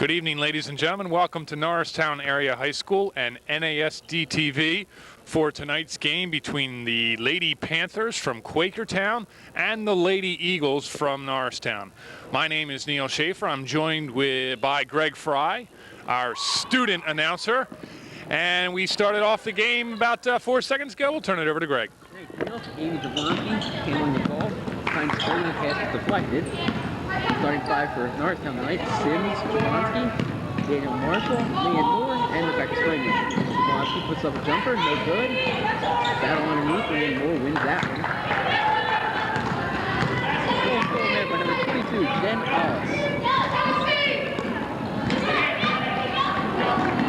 Good evening, ladies and gentlemen. Welcome to Norristown Area High School and NASD TV for tonight's game between the Lady Panthers from Quakertown and the Lady Eagles from Norristown. My name is Neil Schaefer. I'm joined by Greg Fry, our student announcer. And we started off the game about 4 seconds ago. We'll turn it over to Greg. Amy Jablonski handling the ball. Finds Cody, the pass is deflected. Starting five for Norristown tonight: Sims, Jablonski, Daniel Marshall, Leanne Moore, and Rebecca Springman. Jablonski puts up a jumper, no good. Battle underneath, Leanne Moore wins that one. Goal there by number 22, Jen Ellis.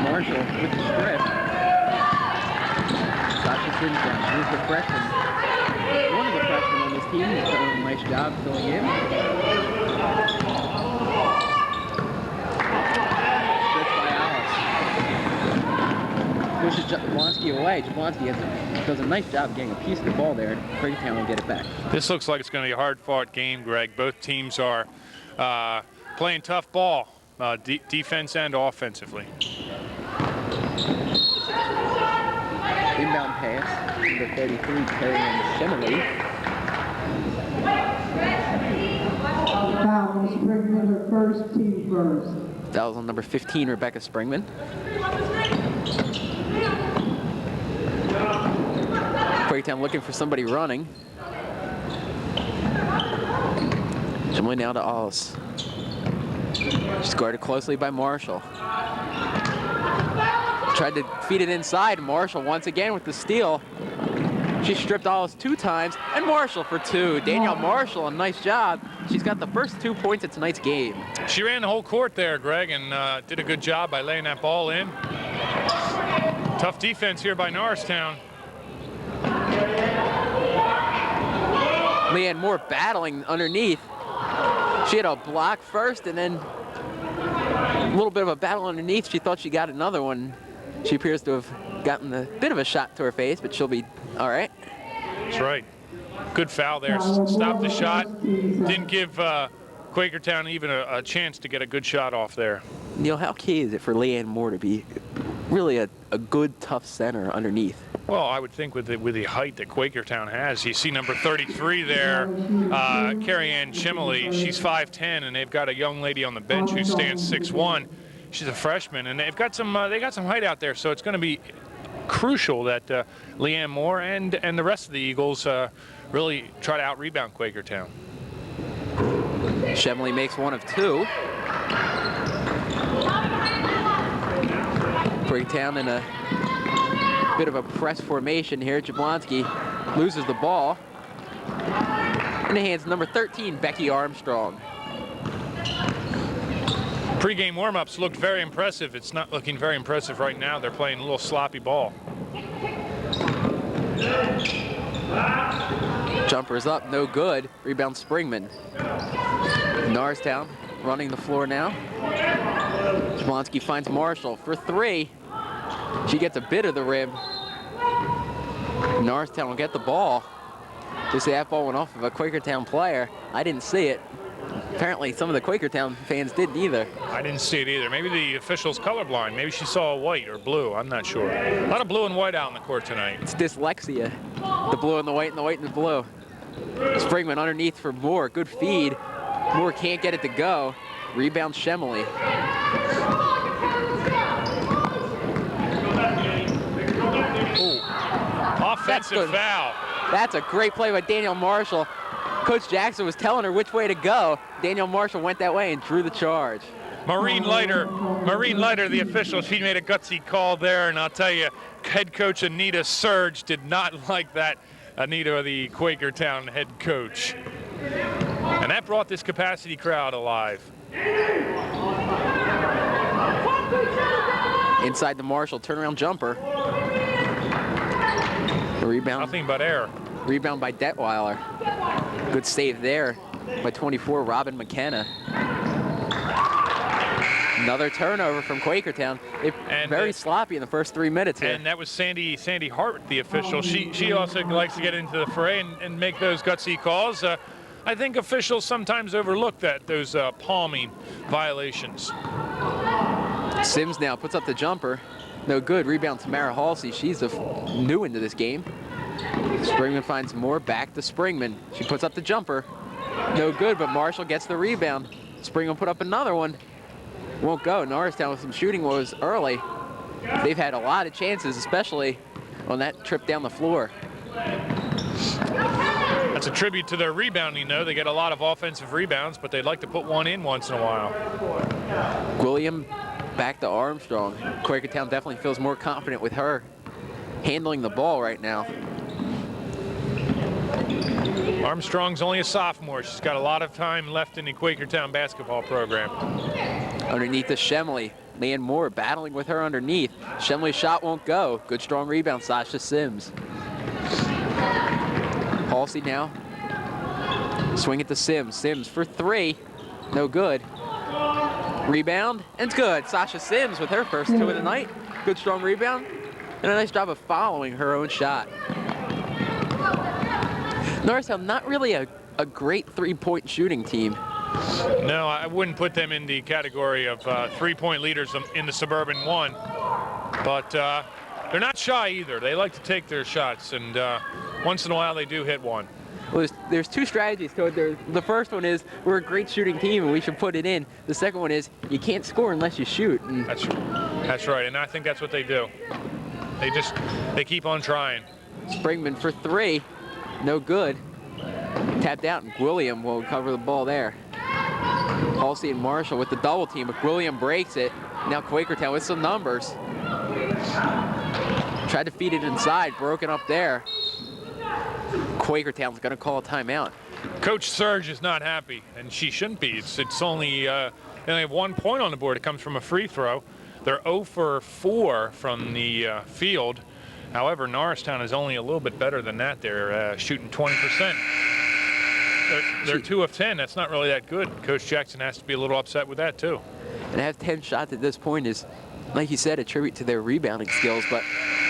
Marshall with the strip. Sasha Sims, who's the freshman. One of the freshmen on this team has done a nice job filling in. Stripped by Alice. Pushes Jablonski away. Jablonski does a nice job getting a piece of the ball there, and Quakertown will get it back. This looks like it's going to be a hard-fought game, Greg. Both teams are playing tough ball, defense and offensively. Inbound pass, number 33, carrying Shemley. Foul on Springman, her first, team first. That was on number 15, Rebecca Springman. Quakertown looking for somebody running. Shemley now to Alice. She's guarded closely by Marshall. Tried to feed it inside. Marshall once again with the steal. She stripped Alice 2 times, and Marshall for 2. Danielle Marshall, a nice job. She's got the first 2 points of tonight's game. She ran the whole court there, Greg, and did a good job by laying that ball in. Tough defense here by Norristown. Leanne Moore battling underneath. She had a block first, and then a little bit of a battle underneath. She thought she got another one. She appears to have gotten a bit of a shot to her face, but she'll be all right. That's right. Good foul there. Stopped the shot. Didn't give Quakertown even a chance to get a good shot off there. Neil, how key is it for Leanne Moore to be really a good, tough center underneath? Well, I would think with the height that Quakertown has, you see number 33 there, Carrie Ann Chimley. She's 5'10", and they've got a young lady on the bench who stands 6'1". She's a freshman, and they've got some height out there, so it's going to be crucial that Leanne Moore and the rest of the Eagles really try to out-rebound Quakertown. Chemley makes 1 of 2. Quakertown in a bit of a press formation here. Jablonski loses the ball. In the hands of number 13, Becky Armstrong. Pre-game warm-ups looked very impressive. It's not looking very impressive right now. They're playing a little sloppy ball. Jumper's up, no good. Rebound Springman. Norristown running the floor now. Jablonski finds Marshall for 3. She gets a bit of the rim. Norristown will get the ball. Just that ball went off of a Quakertown player. I didn't see it. Apparently some of the Quakertown fans didn't either. I didn't see it either. Maybe the official's colorblind. Maybe she saw white or blue. I'm not sure. A lot of blue and white out in the court tonight. It's dyslexia. The blue and the white and the white and the blue. Springman underneath for Moore. Good feed. Moore can't get it to go. Rebound Chemley. Offensive foul. That's a great play by Danielle Marshall. Coach Jackson was telling her which way to go. Danielle Marshall went that way and drew the charge. Maureen Leiter, the official, she made a gutsy call there, and I'll tell you, head coach Anita Surge did not like that. Anita, the Quakertown head coach. And that brought this capacity crowd alive. Inside the Marshall turnaround jumper. The rebound. Nothing but air. Rebound by Detweiler. Good save there by 24, Robin McKenna. Another turnover from Quakertown. Very sloppy in the first 3 minutes here. And that was Sandy Hart, the official. She also likes to get into the fray and make those gutsy calls. I think officials sometimes overlook those palming violations. Sims now puts up the jumper. No good. Rebound Tamara Halsey. She's new into this game. Springman finds more. Back to Springman. She puts up the jumper. No good, but Marshall gets the rebound. Springman put up another one. Won't go. Norristown with some shooting woes early. They've had a lot of chances, especially on that trip down the floor. That's a tribute to their rebounding, though. They get a lot of offensive rebounds, but they'd like to put one in once in a while. William back to Armstrong. Quakertown definitely feels more confident with her handling the ball right now. Armstrong's only a sophomore. She's got a lot of time left in the Quakertown basketball program. Underneath to Shemley. Leanne Moore battling with her underneath. Shemley's shot won't go. Good strong rebound, Sasha Sims. Halsey now. Swing it to Sims. Sims for three. No good. Rebound, and it's good. Sasha Sims with her first two of the night. Good strong rebound, and a nice job of following her own shot. Norristown, not really a great three-point shooting team. No, I wouldn't put them in the category of three-point leaders in the Suburban 1, but they're not shy either. They like to take their shots, and once in a while they do hit one. Well, there's two strategies to it. The first one is we're a great shooting team and we should put it in. The second one is you can't score unless you shoot. And that's right, and I think that's what they do. They keep on trying. Springman for three, no good. Tapped out, and William will cover the ball there. Halsey and Marshall with the double team, but William breaks it. Now Quakertown with some numbers. Tried to feed it inside, broken up there. Quakertown's going to call a timeout. Coach Surge is not happy, and she shouldn't be. It's only they only have 1 point on the board. It comes from a free throw. They're 0 for 4 from the field. However, Norristown is only a little bit better than that. They're shooting 20%. They're 2 of 10. That's not really that good. Coach Jackson has to be a little upset with that too. And to have 10 shots at this point is, like you said, a tribute to their rebounding skills. But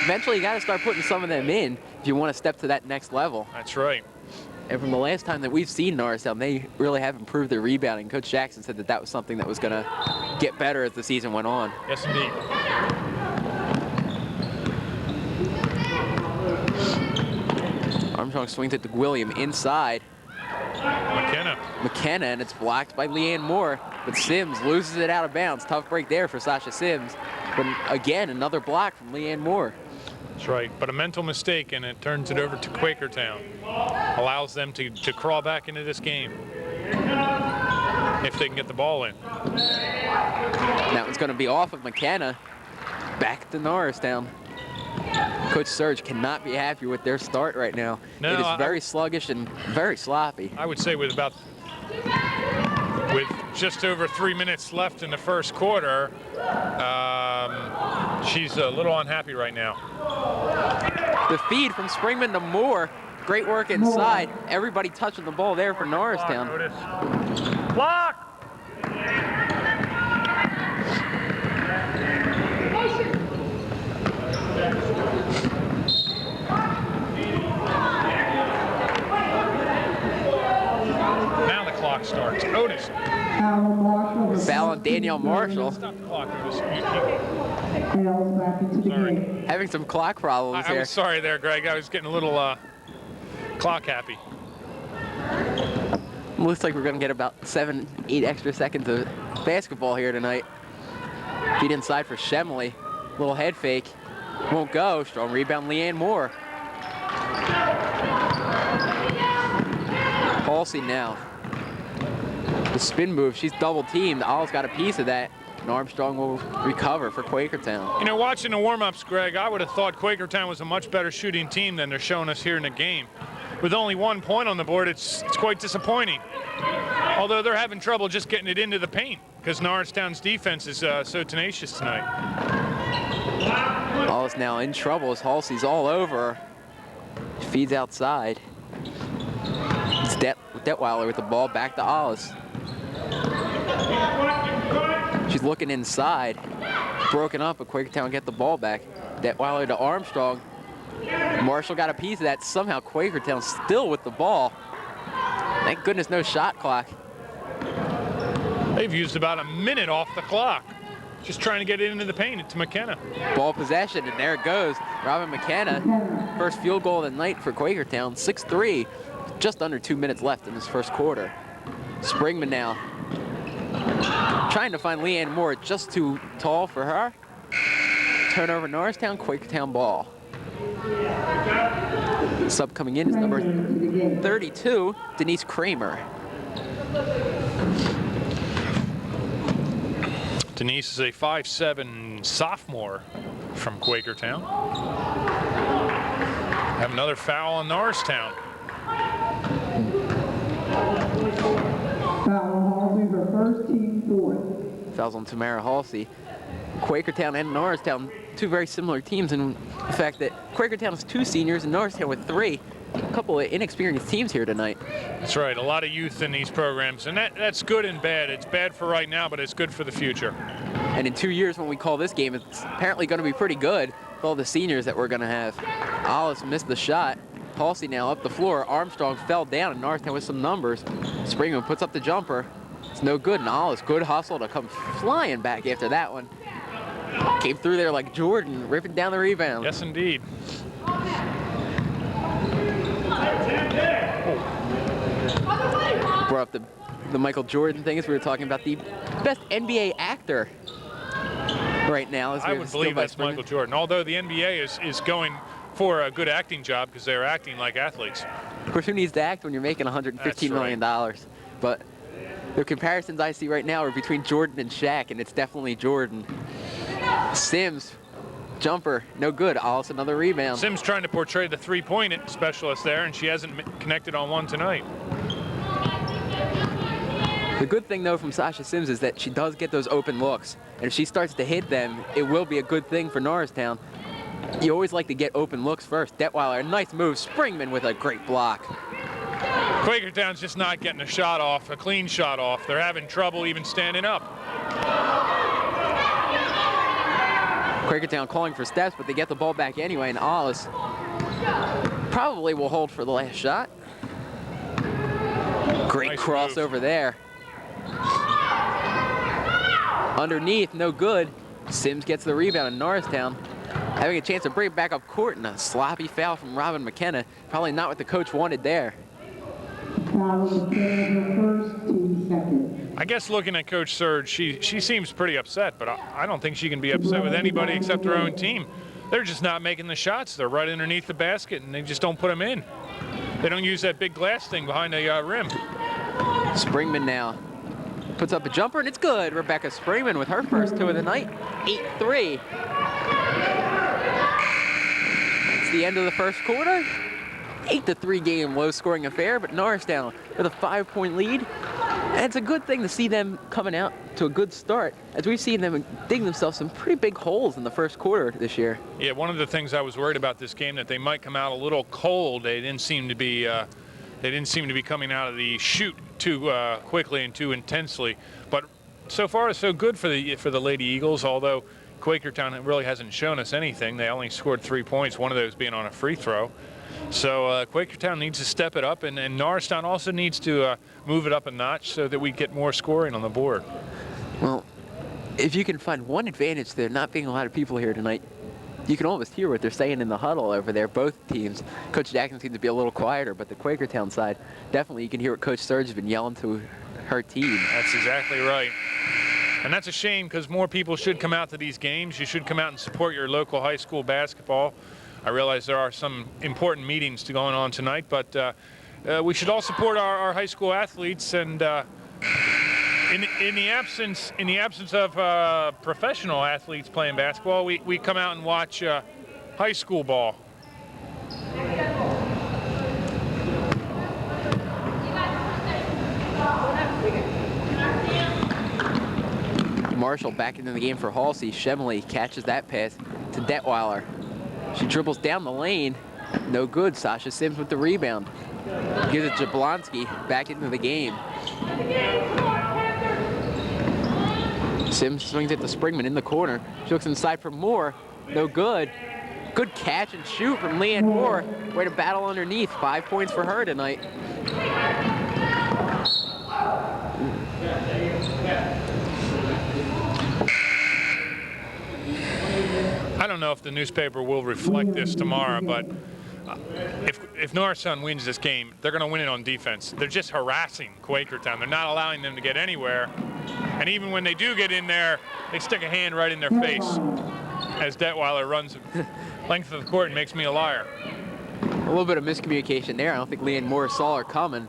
eventually you got to start putting some of them in if you want to step to that next level. That's right. And from the last time that we've seen Norristown, they really have improved their rebounding. Coach Jackson said that that was something that was going to get better as the season went on. Yes, indeed. Armstrong swings it to William inside. McKenna, and it's blocked by Leanne Moore. But Sims loses it out of bounds. Tough break there for Sasha Sims. But again, another block from Leanne Moore. That's right, but a mental mistake, and it turns it over to Quakertown. Allows them to crawl back into this game if they can get the ball in. That one's going to be off of McKenna. Back to Norristown. Coach Surge cannot be happy with their start right now. No, it is very sluggish and very sloppy. I would say with just over 3 minutes left in the first quarter, she's a little unhappy right now. The feed from Springman to Moore. Great work inside. Everybody touching the ball there for Norristown. Block! Now the clock starts. Otis. Foul on Danielle Marshall. Stop the clock, Otis. Sorry. Having some clock problems I here. was sorry there, Greg. I was getting a little clock happy. Looks like we're going to get about 7-8 extra seconds of basketball here tonight. Feed inside for Shemley. Little head fake. Won't go. Strong rebound, Leanne Moore. Halsey now. The spin move. She's double teamed. Owl's got a piece of that. And Armstrong will recover for Quakertown. You know, watching the warm-ups, Greg, I would have thought Quakertown was a much better shooting team than they're showing us here in the game. With only 1 point on the board, it's quite disappointing. Although they're having trouble just getting it into the paint because Norristown's defense is so tenacious tonight. Owl's now in trouble as Halsey's all over her. Feeds outside. It's Detweiler with the ball back to Hollis. She's looking inside. Broken up, but Quakertown get the ball back. Detweiler to Armstrong. Marshall got a piece of that. Somehow Quakertown still with the ball. Thank goodness no shot clock. They've used about a minute off the clock. Just trying to get it into the paint to McKenna. Ball possession, and there it goes. Robin McKenna, first field goal of the night for Quakertown, 6-3. Just under 2 minutes left in this first quarter. Springman now trying to find Leanne Moore, just too tall for her. Turnover Norristown, Quakertown ball. Sub coming in is number 32, Denise Kramer. Denise is a 5'7" sophomore from Quakertown. Have another foul on Norristown. Foul on Halsey, her first, team fourth. Fouls on Tamara Halsey. Quakertown and Norristown, two very similar teams in the fact that Quakertown has 2 seniors and Norristown with 3. A couple of inexperienced teams here tonight. That's right, a lot of youth in these programs, and that's good and bad. It's bad for right now, but it's good for the future. And in 2 years when we call this game, it's apparently going to be pretty good with all the seniors that we're going to have. Alice missed the shot. Halsey now up the floor. Armstrong fell down, and Norristown with some numbers. Springman puts up the jumper. It's no good, and Alice, good hustle to come flying back after that one. Came through there like Jordan, ripping down the rebound. Yes, indeed. Brought up the Michael Jordan thing as we were talking about the best NBA actor right now. I would believe that's Michael Jordan, although the NBA is going for a good acting job because they're acting like athletes. Of course, who needs to act when you're making $115 million? But the comparisons I see right now are between Jordan and Shaq, and it's definitely Jordan. Sims, jumper, no good. Alice, another rebound. Sims trying to portray the three-point specialist there, and she hasn't connected on one tonight. The good thing, though, from Sasha Sims is that she does get those open looks. And if she starts to hit them, it will be a good thing for Norristown. You always like to get open looks first. Detweiler, nice move. Springman with a great block. Quakertown's just not getting a shot off, a clean shot off. They're having trouble even standing up. Quakertown calling for steps, but they get the ball back anyway, and Alice probably will hold for the last shot. Great Nice crossover move there. Underneath, no good. Sims gets the rebound, and Norristown having a chance to bring it back up court, and a sloppy foul from Robin McKenna. Probably not what the coach wanted there. Foul on McKenna, her first, team second. I guess looking at Coach Surge, she seems pretty upset, but I don't think she can be upset with anybody except her own team. They're just not making the shots. They're right underneath the basket, and they just don't put them in. They don't use that big glass thing behind the rim. Springman now puts up a jumper, and it's good. Rebecca Springman with her first 2 of the night, 8-3. It's the end of the first quarter. 8-3 game, low-scoring affair, but Norristown with a 5-point lead. And it's a good thing to see them coming out to a good start, as we've seen them dig themselves some pretty big holes in the first quarter this year. Yeah, one of the things I was worried about this game, that they might come out a little cold. They didn't seem to be coming out of the chute too quickly and too intensely. But so far, so good for the Lady Eagles. Although Quakertown really hasn't shown us anything. They only scored 3 points, one of those being on a free throw. So Quakertown needs to step it up, and Norristown also needs to move it up a notch so that we get more scoring on the board. Well, if you can find one advantage to there not being a lot of people here tonight, you can almost hear what they're saying in the huddle over there, both teams. Coach Jackson seems to be a little quieter, but the Quakertown side, definitely you can hear what Coach Surge has been yelling to her team. That's exactly right. And that's a shame, because more people should come out to these games. You should come out and support your local high school basketball. I realize there are some important meetings going on tonight, but we should all support our high school athletes. And in the absence of professional athletes playing basketball, we come out and watch high school ball. Marshall back into the game for Halsey. Shemley catches that pass to Detweiler. She dribbles down the lane. No good. Sasha Sims with the rebound. Gives it to Jablonski back into the game. Sims swings it to Springman in the corner. She looks inside for Moore. No good. Good catch and shoot from Leanne Moore. Way to battle underneath. 5 points for her tonight. don't know if the newspaper will reflect this tomorrow, but if Norristown wins this game, they're going to win it on defense. They're just harassing Quakertown. They're not allowing them to get anywhere. And even when they do get in there, they stick a hand right in their face as Detweiler runs the length of the court and makes me a liar. A little bit of miscommunication there. I don't think Leanne Moore saw her coming.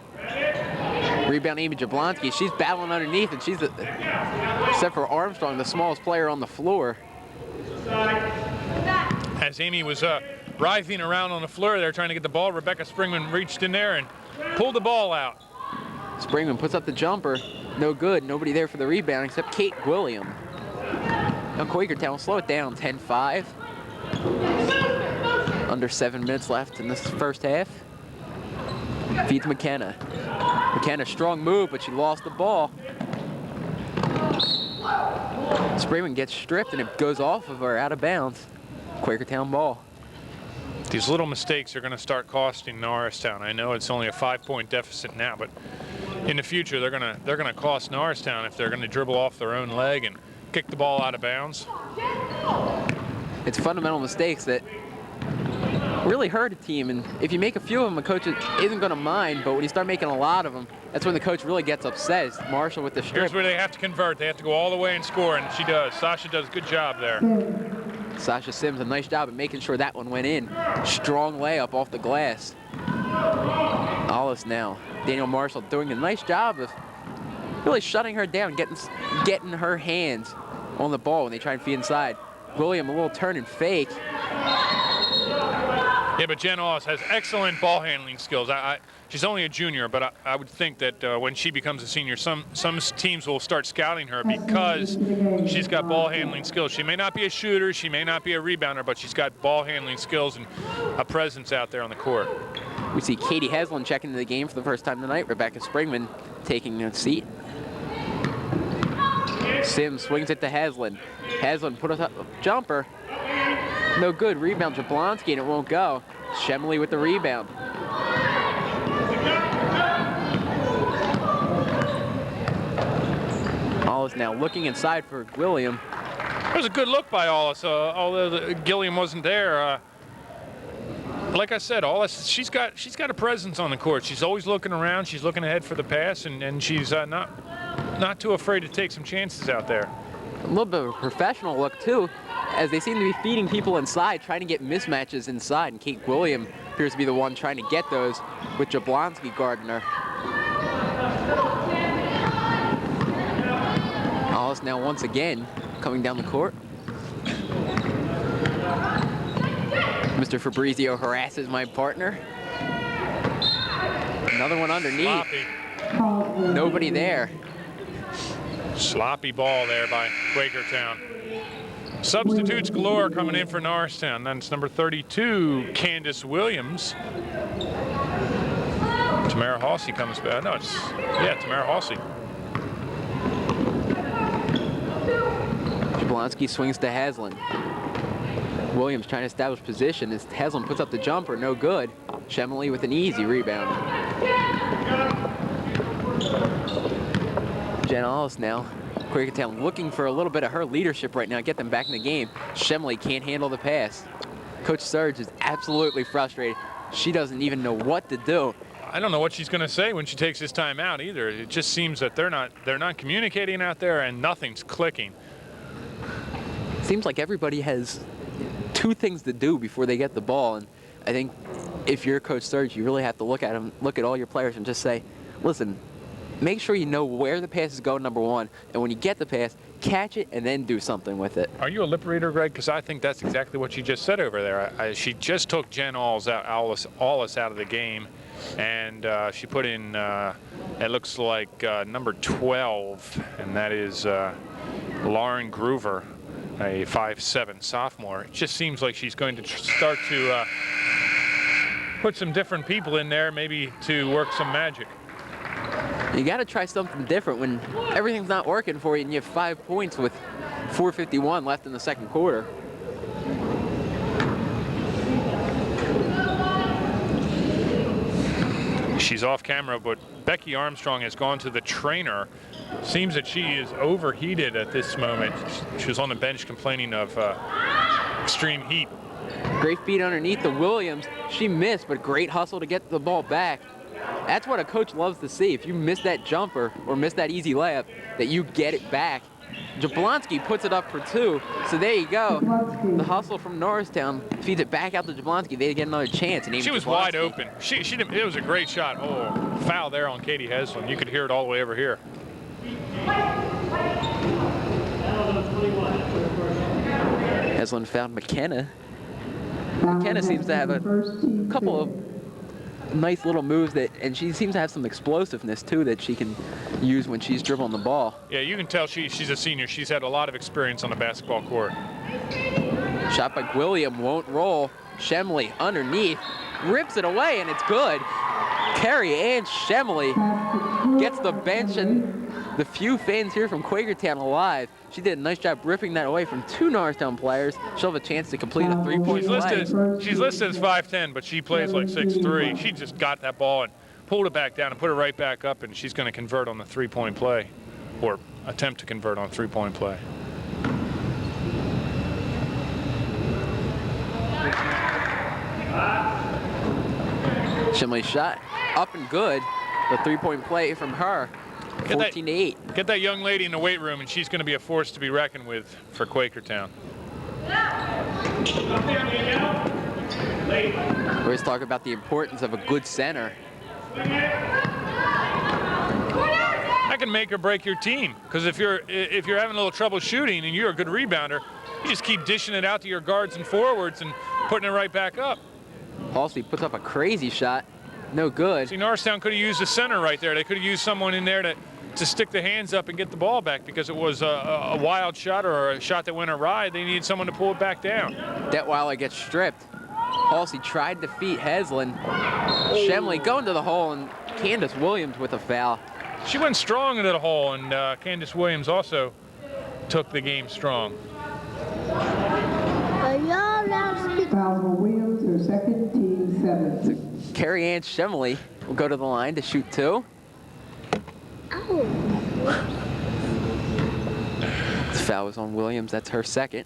Rebound Amy Jablonski. She's battling underneath, and she's, except for Armstrong, the smallest player on the floor. As Amy was writhing around on the floor there trying to get the ball, Rebecca Springman reached in there and pulled the ball out. Springman puts up the jumper. No good. Nobody there for the rebound except Kate William. Now Quakertown will slow it down, 10-5. Under 7 minutes left in this first half. Feeds McKenna. McKenna, strong move, but she lost the ball. Springman gets stripped and it goes off of her, out of bounds. Quakertown ball. These little mistakes are going to start costing Norristown. I know it's only a 5-point deficit now, but in the future they're going to cost Norristown if they're going to dribble off their own leg and kick the ball out of bounds. It's fundamental mistakes that really hurt a team, and if you make a few of them, a coach isn't going to mind, but when you start making a lot of them, that's when the coach really gets upset. It's Marshall with the strip. Here's where they have to convert. They have to go all the way and score, and she does. Sasha does a good job there. Sasha Sims, a nice job at making sure that one went in. Strong layup off the glass. Hollis now. Daniel Marshall doing a nice job of really shutting her down, getting her hands on the ball when they try and feed inside. William, a little turn and fake. Yeah, but Jen Hollis has excellent ball handling skills. She's only a junior, but I would think that when she becomes a senior, some teams will start scouting her because she's got ball handling skills. She may not be a shooter, she may not be a rebounder, but she's got ball handling skills and a presence out there on the court. We see Katie Heslin checking into the game for the first time tonight. Rebecca Springman taking a seat. Sims swings it to Heslin. Heslin put a jumper. No good. Rebound Jablonski, and it won't go. Shemley with the rebound. Hollis now looking inside for William. It was a good look by Hollis, although Gilliam wasn't there. Like I said, Hollis, she's got a presence on the court. She's always looking around. She's looking ahead for the pass, and she's not too afraid to take some chances out there. A little bit of a professional look, too, as they seem to be feeding people inside, trying to get mismatches inside, and Kate William appears to be the one trying to get those with Jablonski guarding her. Hollis now once again coming down the court. Mr. Fabrizio harasses my partner. Another one underneath. Sloppy. Nobody there. Sloppy ball there by Quakertown. Substitutes galore coming in for Norristown. That's number 32, Candace Williams. Tamara Halsey comes back. No, Tamara Halsey. Jablonski swings to Heslin. Williams trying to establish position as Heslin puts up the jumper, no good. Shemley with an easy rebound. Jen Hollis now. Quakertown looking for a little bit of her leadership right now, get them back in the game. Shemley can't handle the pass. Coach Surge is absolutely frustrated. She doesn't even know what to do. I don't know what she's going to say when she takes this time out either. It just seems that they're not communicating out there and nothing's clicking. Seems like everybody has two things to do before they get the ball, and I think if you're Coach Surge, you really have to look at them, look at all your players and just say, listen, make sure you know where the pass is going, number one, and when you get the pass, catch it and then do something with it. Are you a lip reader, Greg? Because I think that's exactly what she just said over there. She just took Jen Hollis out of the game, and she put in, it looks like number 12, and that is Lauren Groover, a 5'7" sophomore. It just seems like she's going to start to put some different people in there, maybe to work some magic. You got to try something different when everything's not working for you and you have 5 points with 4:51 left in the second quarter. She's off camera, but Becky Armstrong has gone to the trainer. Seems that she is overheated at this moment. She was on the bench complaining of extreme heat. Great feed underneath the Williams. She missed, but great hustle to get the ball back. That's what a coach loves to see. If you miss that jumper or miss that easy layup, that you get it back. Jablonski puts it up for 2. So there you go. The hustle from Norristown feeds it back out to Jablonski. They get another chance. And she was wide open. It was a great shot. Oh, foul there on Katie Heslin. You could hear it all the way over here. Heslin found McKenna. McKenna seems to have a couple of nice little moves and she seems to have some explosiveness too that she can use when she's dribbling the ball. Yeah, you can tell she's a senior. She's had a lot of experience on the basketball court. Shot by William won't roll. Shemley underneath, rips it away, and it's good. Carrie Ann Shemley gets the bench and the few fans here from Quakertown alive. She did a nice job ripping that away from 2 Norristown players. She'll have a chance to complete a 3-point play. She's listed as 5'10", but she plays like 6'3". She just got that ball and pulled it back down and put it right back up, and she's going to convert on the 3-point play, or attempt to convert on a 3-point play. Shemley's shot up and good. The 3-point play from her. 14-8. Get that young lady in the weight room, and she's going to be a force to be reckoned with for Quakertown. We always talk about the importance of a good center. That can make or break your team, because if you're having a little trouble shooting and you're a good rebounder, you just keep dishing it out to your guards and forwards and putting it right back up. Halsey puts up a crazy shot. No good. See, Norristown could have used a center right there. They could have used someone in there to stick the hands up and get the ball back, because it was a wild shot or a shot that went awry. They needed someone to pull it back down. Detweiler gets stripped. Halsey tried to defeat Heslin. Shemley going to the hole, and Candace Williams with a foul. She went strong into the hole, and Candace Williams also took the game strong. Foul Williams, her second, team 7. So Carrie Ann Shemley will go to the line to shoot 2. The foul was on Williams. That's her second.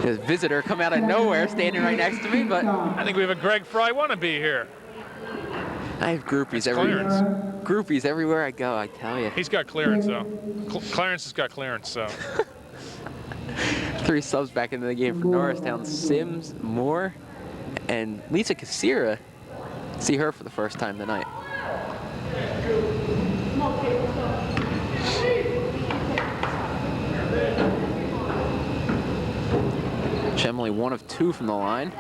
There's a visitor come out of nowhere standing right next to me, but I think we have a Greg Fry wannabe here. I have groupies everywhere I go, I tell you. He's got clearance, though. Clarence has got clearance, so. 3 subs back into the game for Norristown. Sims, Moore, and Lisa Casira. See her for the first time tonight. Shemley 1 of 2 from the line.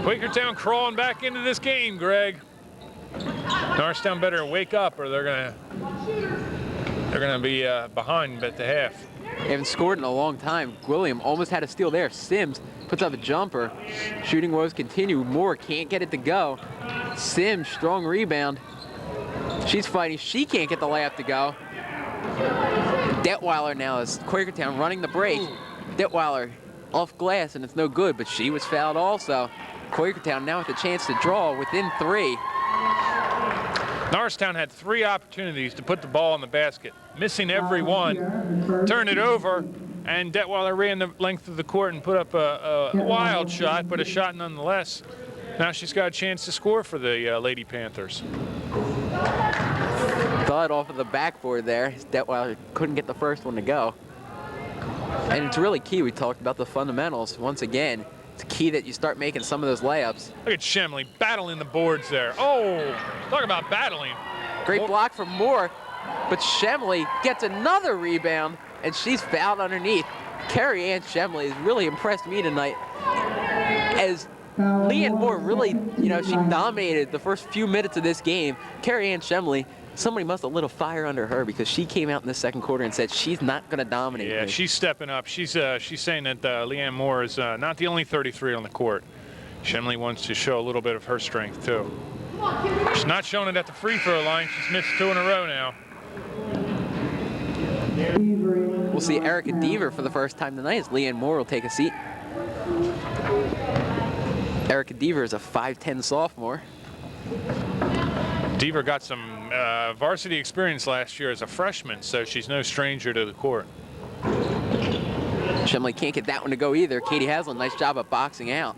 Quakertown crawling back into this game, Greg. Norristown better wake up, or they're gonna be behind at the half. They haven't scored in a long time. William almost had a steal there. Sims puts up a jumper. Shooting woes continue. Moore can't get it to go. Sims, strong rebound. She's fighting. She can't get the layup to go. Detweiler now is Quakertown running the break. Detweiler off glass, and it's no good, but she was fouled also. Quakertown now with a chance to draw within 3. Norristown had 3 opportunities to put the ball in the basket, missing every one, turned it over, and Detweiler ran the length of the court and put up a wild shot, but a shot nonetheless. Now she's got a chance to score for the Lady Panthers. Thud off of the backboard there. Detweiler couldn't get the first one to go. And it's really key. We talked about the fundamentals. Once again, it's key that you start making some of those layups. Look at Shemley battling the boards there. Oh, talk about battling. Great block from Moore, but Shemley gets another rebound, and she's fouled underneath. Carrie Ann Shemley has really impressed me tonight. As Leanne Moore really, she dominated the first few minutes of this game. Carrie Ann Shemley, somebody must have lit a fire under her, because she came out in the second quarter and said she's not going to dominate. Yeah, she's stepping up. She's saying that Leanne Moore is not the only 33 on the court. Shemley wants to show a little bit of her strength too. She's not showing it at the free throw line. She's missed 2 in a row now. We'll see Erica Deaver for the first time tonight as Leanne Moore will take a seat. Erica Deaver is a 5'10" sophomore. Deaver got some varsity experience last year as a freshman, so she's no stranger to the court. Shemley can't get that one to go either. Katie Haslam, nice job of boxing out.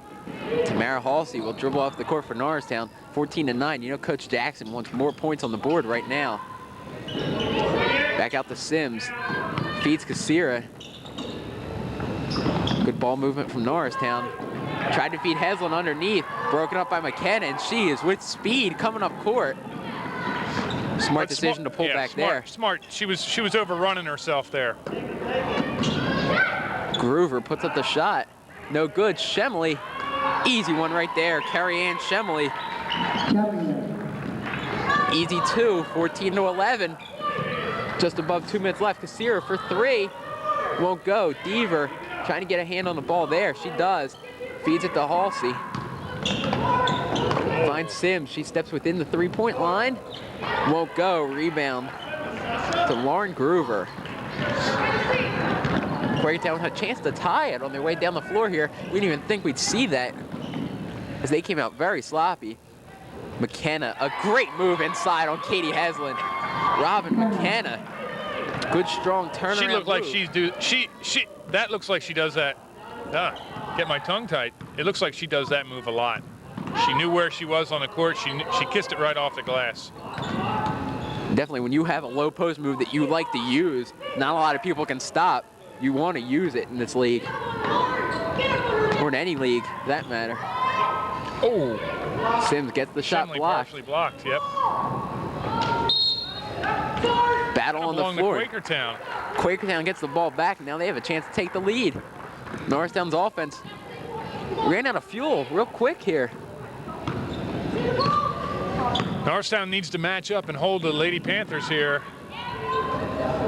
Tamara Halsey will dribble off the court for Norristown, 14-9. You know Coach Jackson wants more points on the board right now. Back out to Sims. Feeds Kasira. Good ball movement from Norristown. Tried to feed Heslin underneath. Broken up by McKenna, and she is with speed coming up court. Smart decision to pull back there. Smart. She was overrunning herself there. Groover puts up the shot. No good. Shemley. Easy one right there. Carrie-Ann Shemley. Easy two. 14-11. Just above 2 minutes left. Kasira for three. Won't go. Deaver trying to get a hand on the ball there. She does. Feeds it to Halsey. Finds Sims. She steps within the three-point line. Won't go. Rebound to Lauren Groover. Quakertown had a chance to tie it on their way down the floor here. We didn't even think we'd see that as they came out very sloppy. McKenna, a great move inside on Katie Heslin. Robin McKenna, good strong turnaround. She looked like move. that looks like she does that. Get my tongue tight. It looks like she does that move a lot. She knew where she was on the court. She kissed it right off the glass. Definitely, when you have a low post move that you like to use, not a lot of people can stop. You want to use it in this league, or in any league, for that matter. Oh! Sims gets the shot Shemley blocked. partially blocked. Yep. Battle on the floor. To Quakertown. Quakertown gets the ball back, and now they have a chance to take the lead. Norristown's offense ran out of fuel real quick here. Norristown needs to match up and hold the Lady Panthers here.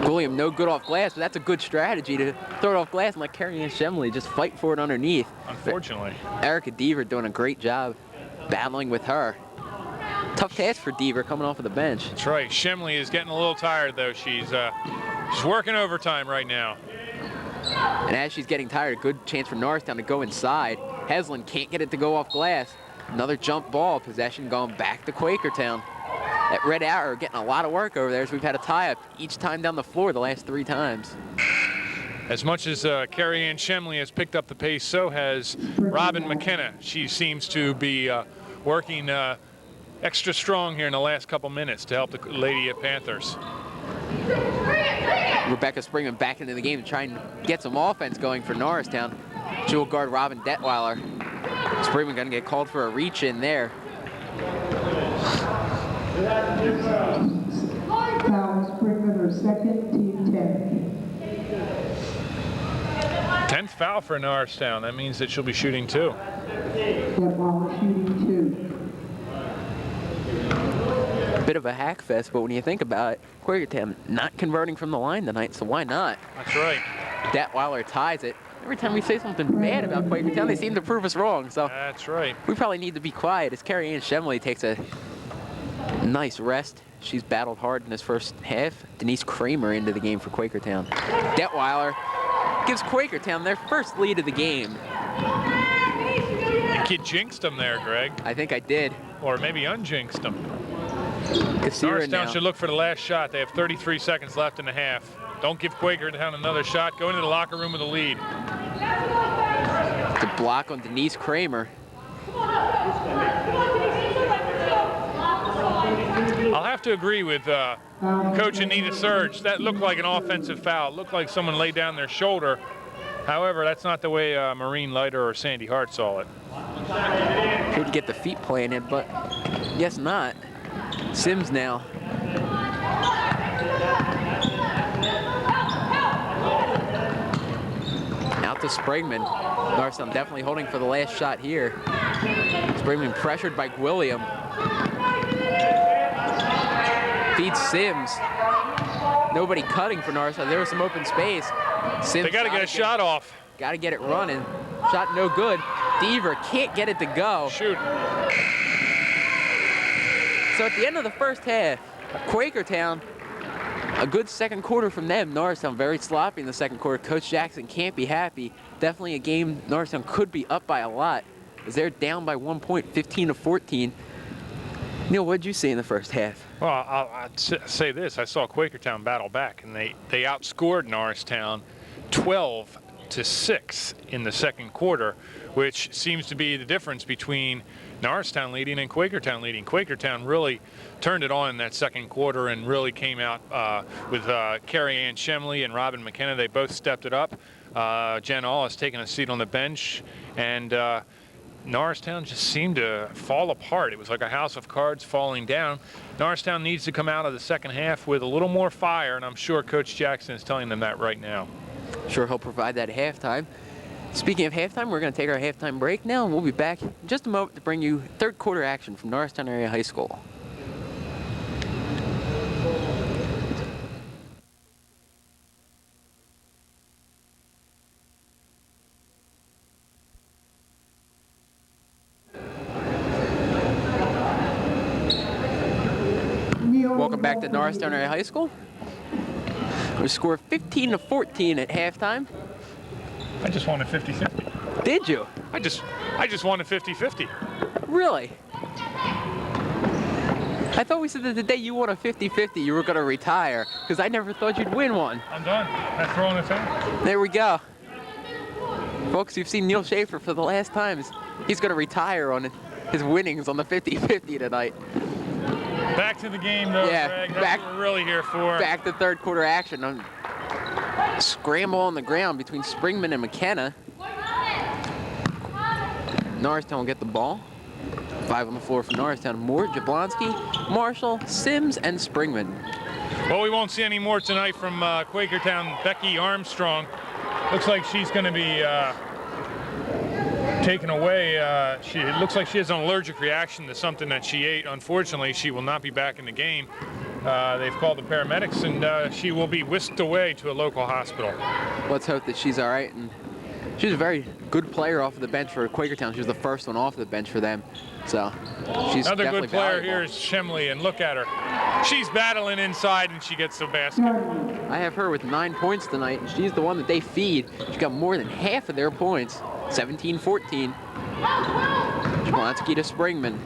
William, no good off glass, but that's a good strategy to throw it off glass and let Carrie-Ann Shemley just fight for it underneath. Unfortunately. Erica Deaver doing a great job battling with her. Tough task for Deaver coming off of the bench. That's right. Shemley is getting a little tired, though. She's working overtime right now. And as she's getting tired, a good chance for Norristown to go inside. Heslin can't get it to go off glass. Another jump ball, possession going back to Quakertown. At Red Arrow getting a lot of work over there as we've had a tie-up each time down the floor the last 3 times. As much as Carrie-Ann Shemley has picked up the pace, so has Robin McKenna. She seems to be working extra strong here in the last couple minutes to help the Lady Panthers. Rebecca Springman back into the game to try and get some offense going for Norristown. She will guard Robin Detweiler. Springman going to get called for a reach in there. Foul Springman, her second, team 10. 10th foul for Norristown. That means that she'll be shooting 2. Detweiler shooting 2. Bit of a hack fest, but when you think about it, Quakertown not converting from the line tonight, so why not? That's right. Detweiler ties it. Every time we say something bad about Quakertown, they seem to prove us wrong. So That's right. we probably need to be quiet as Carrie-Ann Shemley takes a nice rest. She's battled hard in this first half. Denise Kramer into the game for Quakertown. Detweiler gives Quakertown their first lead of the game. The kid jinxed them there, Greg. I think I did. Or maybe unjinxed them. Kasira Norristown now. should look for the last shot. They have 33 seconds left in the half. Don't give Quakertown another shot. Go into the locker room with a lead. The block on Denise Kramer. I'll have to agree with Coach Anita Surge. That looked like an offensive foul. It looked like someone laid down their shoulder. However, that's not the way Maureen Leiter or Sandy Hart saw it. Could get the feet planted, but guess not. Sims now. Out to Springman. Norristown definitely holding for the last shot here. Springman pressured by William. Feeds Sims. Nobody cutting for Norristown. There was some open space. Sims They got to get a shot off. Got to get it running. Shot no good. Deaver can't get it to go. Shoot. So at the end of the first half, Quakertown, a good second quarter from them. Norristown very sloppy in the second quarter. Coach Jackson can't be happy. Definitely a game Norristown could be up by a lot, as they're down by 1 point, 15-14. Neil, what did you see in the first half? Well, I'd say this. I saw Quakertown battle back, and they outscored Norristown 12-6 in the second quarter, which seems to be the difference between Norristown leading and Quakertown leading. Quakertown really turned it on in that second quarter and really came out with Carrie Ann Shemley and Robin McKenna. They both stepped it up. Jen All has taken a seat on the bench, and Norristown just seemed to fall apart. It was like a house of cards falling down. Norristown needs to come out of the second half with a little more fire, and I'm sure Coach Jackson is telling them that right now. Sure, he'll provide that at halftime. Speaking of halftime, we're going to take our halftime break now, and we'll be back in just a moment to bring you third quarter action from Norristown Area High School. Welcome back to Norristown Area High School. We scored 15-14 at halftime. I just wanted 50-50. Did you? I just wanted 50-50. Really? I thought we said that the day you won a 50-50 you were going to retire, because I never thought you'd win one. I'm done. I'm throwing it in. There we go. Folks, you've seen Neil Schaefer for the last times. He's going to retire on his winnings on the 50-50 tonight. Back to the game, though, yeah, Greg. That's what we're really here for. Back to third quarter action. Scramble on the ground between Springman and McKenna. Norristown will get the ball. 5 on the floor for Norristown. Moore, Jablonski, Marshall, Sims, and Springman. Well, we won't see any more tonight from Quakertown. Becky Armstrong looks like she's going to be taken away. It looks like she has an allergic reaction to something that she ate. Unfortunately, she will not be back in the game. They've called the paramedics, and she will be whisked away to a local hospital. Let's hope that she's all right. And she's a very good player off of the bench for Quakertown. She was the first one off the bench for them. So she's another definitely good player valuable. here is Shemley, and look at her. She's battling inside, and she gets the basket. I have her with 9 points tonight, and she's the one that they feed. She got more than half of their points. 17-14. Jablonski to Springman.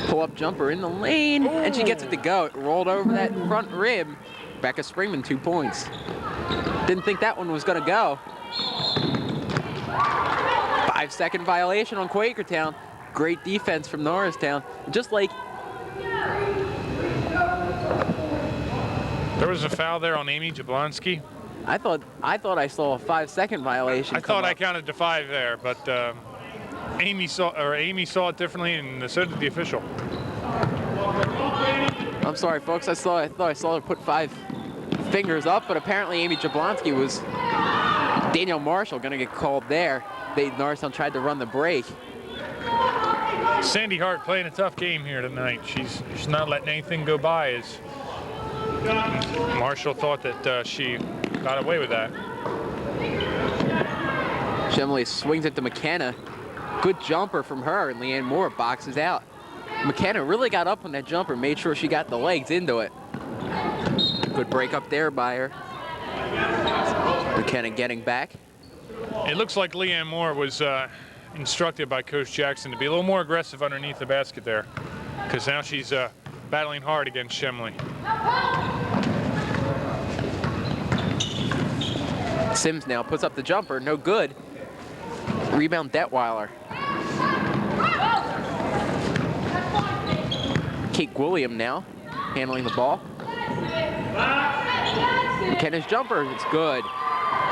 Pull-up jumper in the lane, and she gets it to go. It rolled over that front rib. Becca Springman, 2 points. Didn't think that one was going to go. 5-second violation on Quakertown. Great defense from Norristown. Just like... There was a foul there on Amy Jablonski. I thought I saw a 5-second violation. I thought I counted to 5 there, but Amy saw it differently, and so did the official. I'm sorry, folks. I thought I saw her put 5 fingers up, but apparently Amy Jablonski was Danielle Marshall going to get called there. Norristown tried to run the break. Sandy Hart playing a tough game here tonight. She's not letting anything go by. As Marshall thought that she got away with that. Shemley swings it to McKenna. Good jumper from her, and Leanne Moore boxes out. McKenna really got up on that jumper, made sure she got the legs into it. Good break up there by her. McKenna getting back. It looks like Leanne Moore was instructed by Coach Jackson to be a little more aggressive underneath the basket there, because now she's battling hard against Shemley. Sims now puts up the jumper, no good. Rebound Detweiler. Kate William now handling the ball. McKenna's jumper, it's good.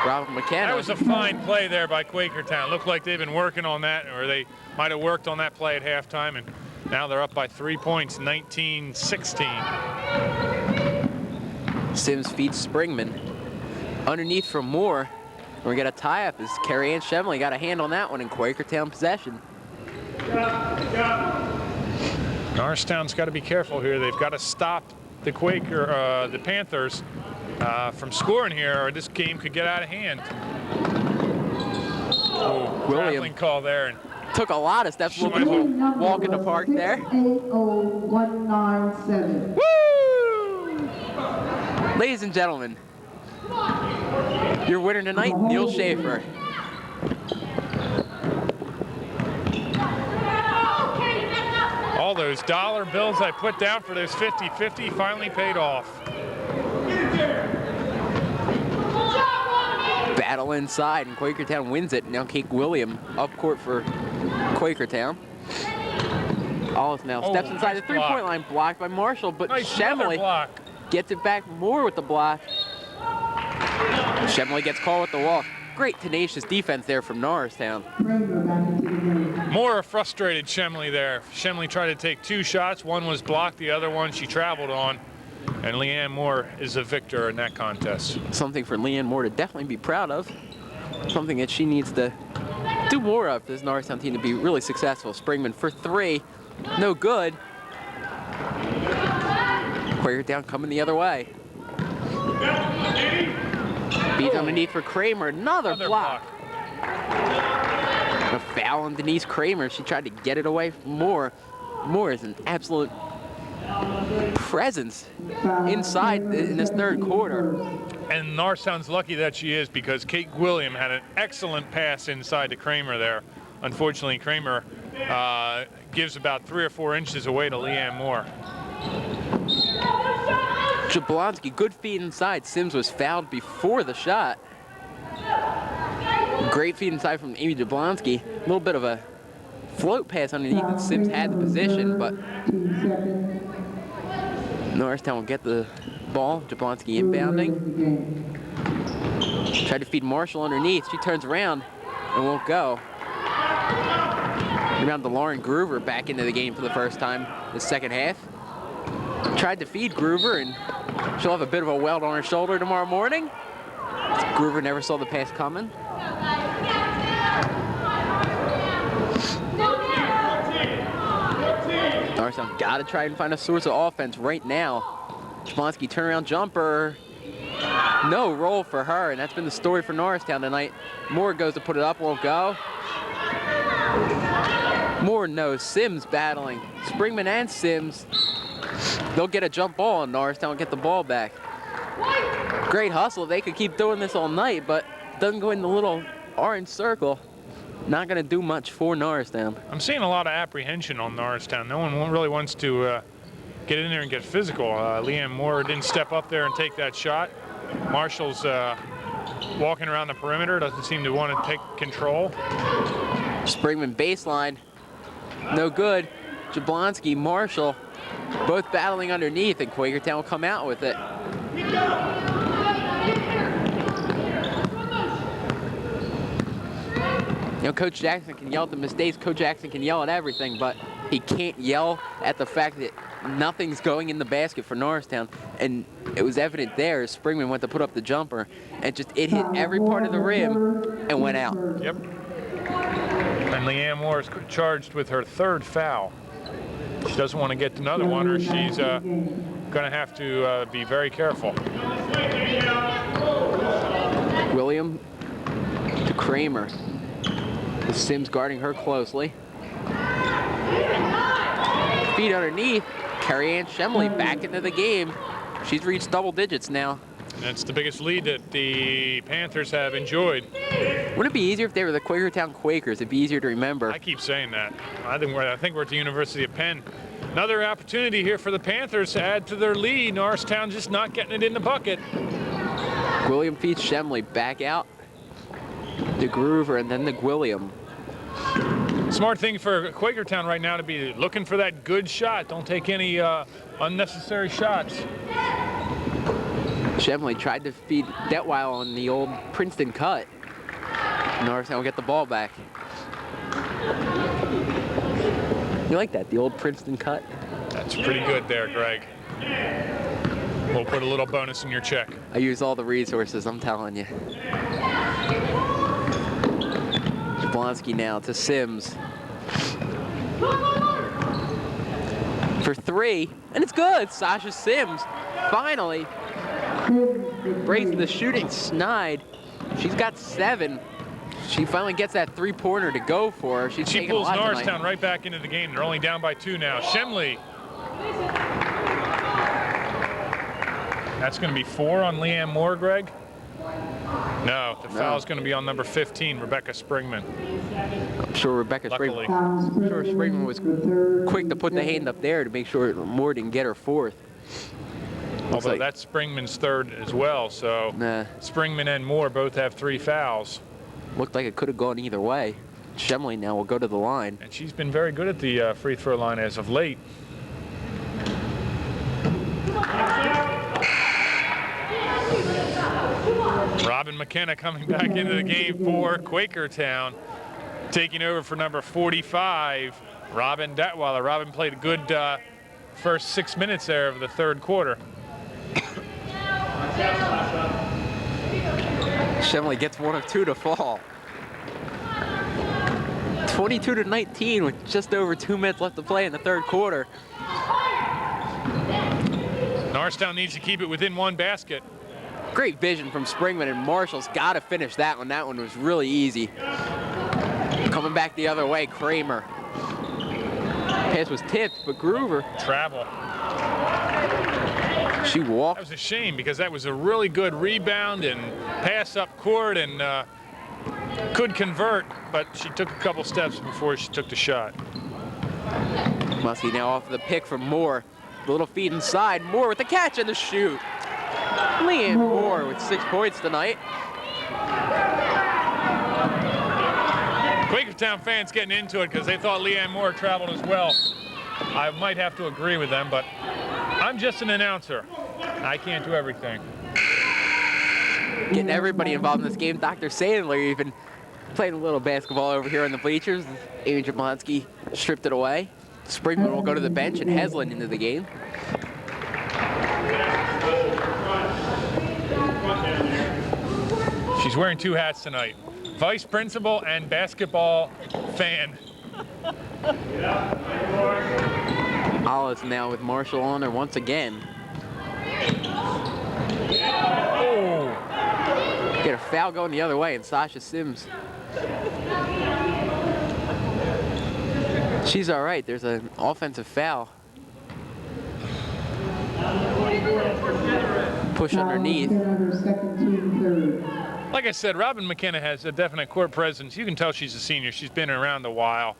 Robin McKenna. That was a fine play there by Quakertown. Looked like they've been working on that, or they might have worked on that play at halftime, and now they're up by 3 points, 19-16. Sims feeds Springman. Underneath from Moore. We get a tie-up as Carrie Ann Shemley got a hand on that one in Quakertown possession. Norristown's got to be careful here. They've got to stop the Panthers from scoring here, or this game could get out of hand. William call there. And took a lot of steps. Walk in the park there. 680-197. Woo! Ladies and gentlemen, your winner tonight, Neil Schaefer. All those those dollar bills I put down for those 50-50 finally paid off. Battle inside, and Quakertown wins it. Now Kate William up court for Quakertown. Olive now steps inside the three-point line, blocked by Marshall, but Shemley gets it back more with the block. Shemley gets called with the walk. Great tenacious defense there from Norristown. More frustrated Shemley there. Shemley tried to take 2 shots. One was blocked, the other one she traveled on. And Leanne Moore is the victor in that contest. Something for Leanne Moore to definitely be proud of. Something that she needs to do more of for this Norristown team to be really successful. Springman for 3, no good. Quakertown coming the other way. Beat underneath for Kramer, another block. A foul on Denise Kramer. She tried to get it away from Moore. Moore is an absolute presence inside in this third quarter. And Norristown's lucky that she is, because Kate William had an excellent pass inside to Kramer there. Unfortunately, Kramer gives about 3 or 4 inches away to Leanne Moore. Jablonski, good feed inside. Sims was fouled before the shot. Great feed inside from Amy Jablonski. A little bit of a float pass underneath, and Sims had the position, but Norristown will get the ball. Jablonski inbounding. Tried to feed Marshall underneath. She turns around and won't go. Rebound to Lauren Groover back into the game for the first time this second half. Tried to feed Groover, and she'll have a bit of a welt on her shoulder tomorrow morning. Groover never saw the pass coming. Norristown got to try and find a source of offense right now. Jablonski turnaround jumper. No roll for her, and that's been the story for Norristown tonight. Moore goes to put it up, won't go. Moore knows. Sims battling. Springman and Sims. They'll get a jump ball, and Norristown will get the ball back. Great hustle. They could keep doing this all night, but doesn't go in the little orange circle. Not going to do much for Norristown. I'm seeing a lot of apprehension on Norristown. No one really wants to get in there and get physical. Leanne Moore didn't step up there and take that shot. Marshall's walking around the perimeter, doesn't seem to want to take control. Springman baseline, no good. Jablonski, Marshall, both battling underneath, and Quakertown will come out with it. You know, Coach Jackson can yell at the mistakes. Coach Jackson can yell at everything, but he can't yell at the fact that nothing's going in the basket for Norristown. And it was evident there as Springman went to put up the jumper, and it hit every part of the rim and went out. Yep. And Leanne Moore is charged with her 3rd foul. She doesn't want to get another one, or she's going to have to be very careful. William to Kramer. With Sims guarding her closely. Feet underneath. Carrie Ann Shemley back into the game. She's reached double digits now. That's the biggest lead that the Panthers have enjoyed. Wouldn't it be easier if they were the Quakertown Quakers? It'd be easier to remember. I keep saying that. I think we're at the University of Penn. Another opportunity here for the Panthers to add to their lead. Norristown just not getting it in the bucket. William feeds Shemley back out to Groover, and then to William. Smart thing for Quakertown right now to be looking for that good shot. Don't take any unnecessary shots. Shemley tried to feed Detwile on the old Princeton cut. Norristown will get the ball back. You like that, the old Princeton cut? That's pretty good there, Greg. We'll put a little bonus in your check. I use all the resources, I'm telling you. Jablonski now to Sims. For 3, and it's good. Sasha Sims finally breaks the shooting snide. She's got 7. She finally gets that 3-pointer to go for her. She pulls Norristown right back into the game. They're only down by 2 now. Shemley. That's going to be 4 on Leanne Moore, Greg. No, the foul's going to be on number 15, Rebecca Springman. I'm sure Rebecca Luckily. Springman was quick to put the hand up there to make sure Moore didn't get her fourth. Although like, that's Springman's third as well, so Springman and Moore both have 3 fouls. Looked like it could have gone either way. Shemley now will go to the line. And she's been very good at the free throw line as of late. Robin McKenna coming back into the game for Quakertown, taking over for number 45, Robin Detweiler. Robin played a good first 6 minutes there of the third quarter. Shemley gets 1 of 2 to fall. 22-19 with just over 2 minutes left to play in the third quarter. Norristown needs to keep it within 1 basket. Great vision from Springman, and Marshall's got to finish that one. That one was really easy. Coming back the other way, Kramer. Pass was tipped, but Groover. Travel. She walked. That was a shame because that was a really good rebound and pass up court and could convert, but she took a couple steps before she took the shot. Muskie now off the pick from Moore. The little feed inside. Moore with the catch and the shoot. Leanne Moore with 6 points tonight. Quakertown fans getting into it because they thought Leanne Moore traveled as well. I might have to agree with them, but I'm just an announcer. I can't do everything. Getting everybody involved in this game. Dr. Sandler even playing a little basketball over here on the bleachers. Amy Jablonski stripped it away. Springman will go to the bench and Heslin into the game. She's wearing 2 hats tonight. Vice principal and basketball fan. Alice now with Marshall on her once again. Oh. Get a foul going the other way, and Sasha Sims. She's all right. There's an offensive foul. Push underneath. Like I said, Robin McKenna has a definite court presence. You can tell she's a senior. She's been around a while.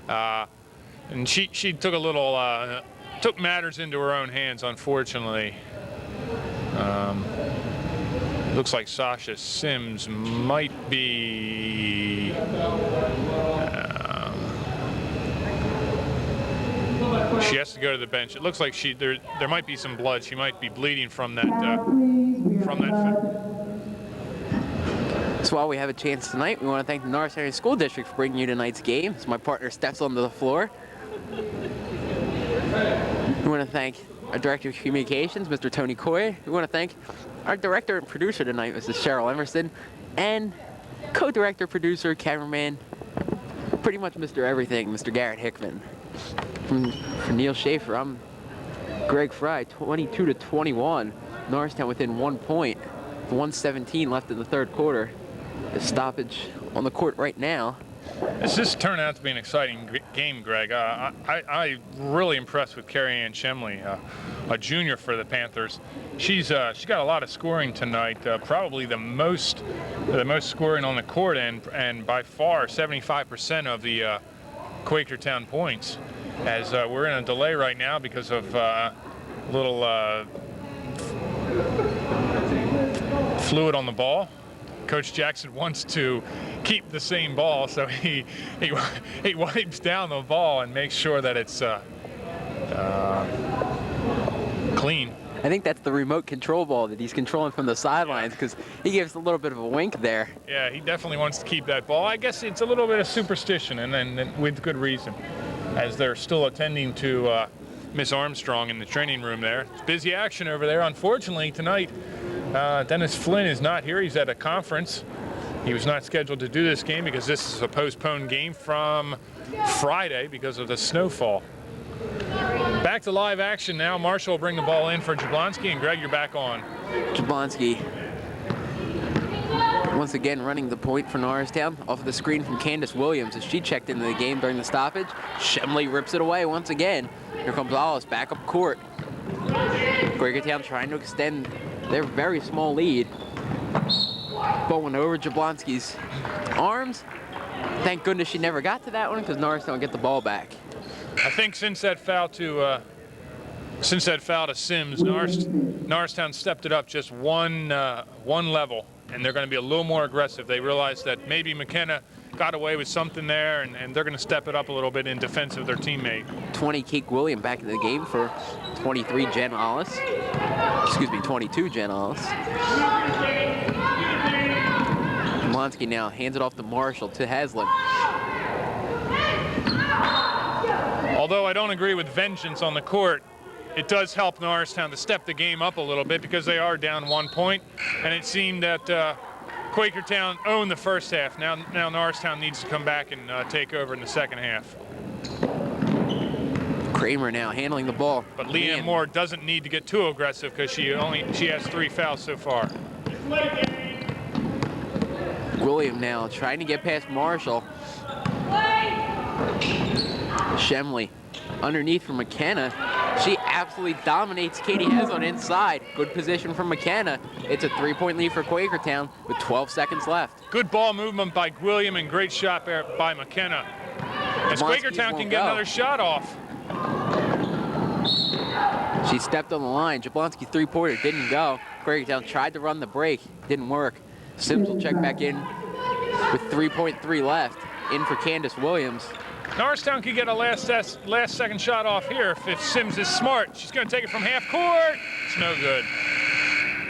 And she took a little, took matters into her own hands, unfortunately. Looks like Sasha Sims might be, she has to go to the bench. It looks like there might be some blood. She might be bleeding from that, So while we have a chance tonight, we want to thank the Norristown Area School District for bringing you tonight's game. As my partner steps onto the floor. We want to thank our Director of Communications, Mr. Tony Coy. We want to thank our Director and Producer tonight, Mrs. Cheryl Emerson, and Co-Director, Producer, Cameraman, pretty much Mr. Everything, Mr. Garrett Hickman. For Neil Schaefer, I'm Greg Fry, 22-21. Norristown within 1 point. 1:17 left in the third quarter. The stoppage on the court right now. This turned out to be an exciting game, Greg. I'm really impressed with Carrie Ann Shemley, a junior for the Panthers. She got a lot of scoring tonight, probably the most scoring on the court, and by far 75% of the Quakertown points. As we're in a delay right now because of little fluid on the ball. Coach Jackson wants to keep the same ball, so he wipes down the ball and makes sure that it's clean. I think that's the remote control ball that he's controlling from the sidelines, because he gives a little bit of a wink there. Yeah, he definitely wants to keep that ball. I guess it's a little bit of superstition, and then with good reason, as they're still attending to Miss Armstrong in the training room there. It's busy action over there. Unfortunately, tonight, Dennis Flynn is not here. He's at a conference. He was not scheduled to do this game because this is a postponed game from Friday because of the snowfall. Back to live action now. Marshall will bring the ball in for Jablonski, and Greg, you're back on. Jablonski once again running the point for Norristown off of the screen from Candace Williams as she checked into the game during the stoppage. Shemley rips it away once again. Here comes Alice back up court. Quakertown trying to extend their very small lead. Ball went over Jablonski's arms. Thank goodness she never got to that one because Norristown will get the ball back. I think since that foul to Sims, Norristown stepped it up just one level, and they're going to be a little more aggressive. They realize that maybe McKenna got away with something there, and they're going to step it up a little bit in defense of their teammate. 20 Kate William back in the game for 23 Jen Hollis. Excuse me, 22 Jen Hollis. Jablonski now hands it off to Marshall to Haslam. Although I don't agree with vengeance on the court, it does help Norristown to step the game up a little bit because they are down 1 point, and it seemed that Quakertown owned the first half. Now Norristown needs to come back and take over in the second half. Kramer now handling the ball. But Leanne Moore doesn't need to get too aggressive because she has 3 fouls so far. William now trying to get past Marshall. Shemley underneath for McKenna. She absolutely dominates Katie Haslam inside. Good position from McKenna. It's a 3-point lead for Quakertown with 12 seconds left. Good ball movement by William and great shot by McKenna. As Quakertown can get another shot off. She stepped on the line. Jablonski 3-pointer didn't go. Quakertown tried to run the break. Didn't work. Sims will check back in with 3.3 left. In for Candace Williams. Norristown could get a last second shot off here if Sims is smart. She's going to take it from half court. It's no good.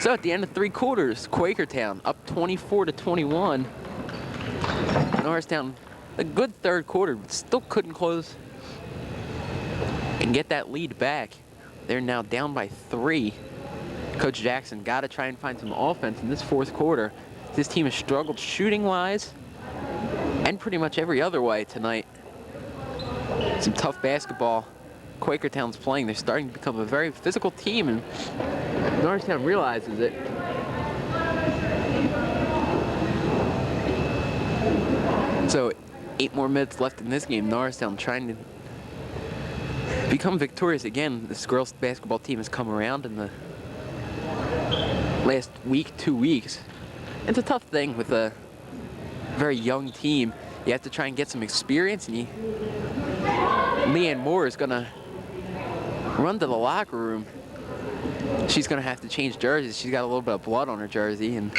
So at the end of 3 quarters, Quakertown up 24-21. Norristown, a good third quarter, but still couldn't close and get that lead back. They're now down by 3. Coach Jackson got to try and find some offense in this fourth quarter. This team has struggled shooting-wise and pretty much every other way tonight. Some tough basketball Quakertown's playing. They're starting to become a very physical team, and Norristown realizes it. So 8 more minutes left in this game. Norristown trying to become victorious again. This girls basketball team has come around in the last week, 2 weeks. It's a tough thing with a very young team. You have to try and get some experience, and Leanne Moore is gonna run to the locker room. She's gonna have to change jerseys. She's got a little bit of blood on her jersey, and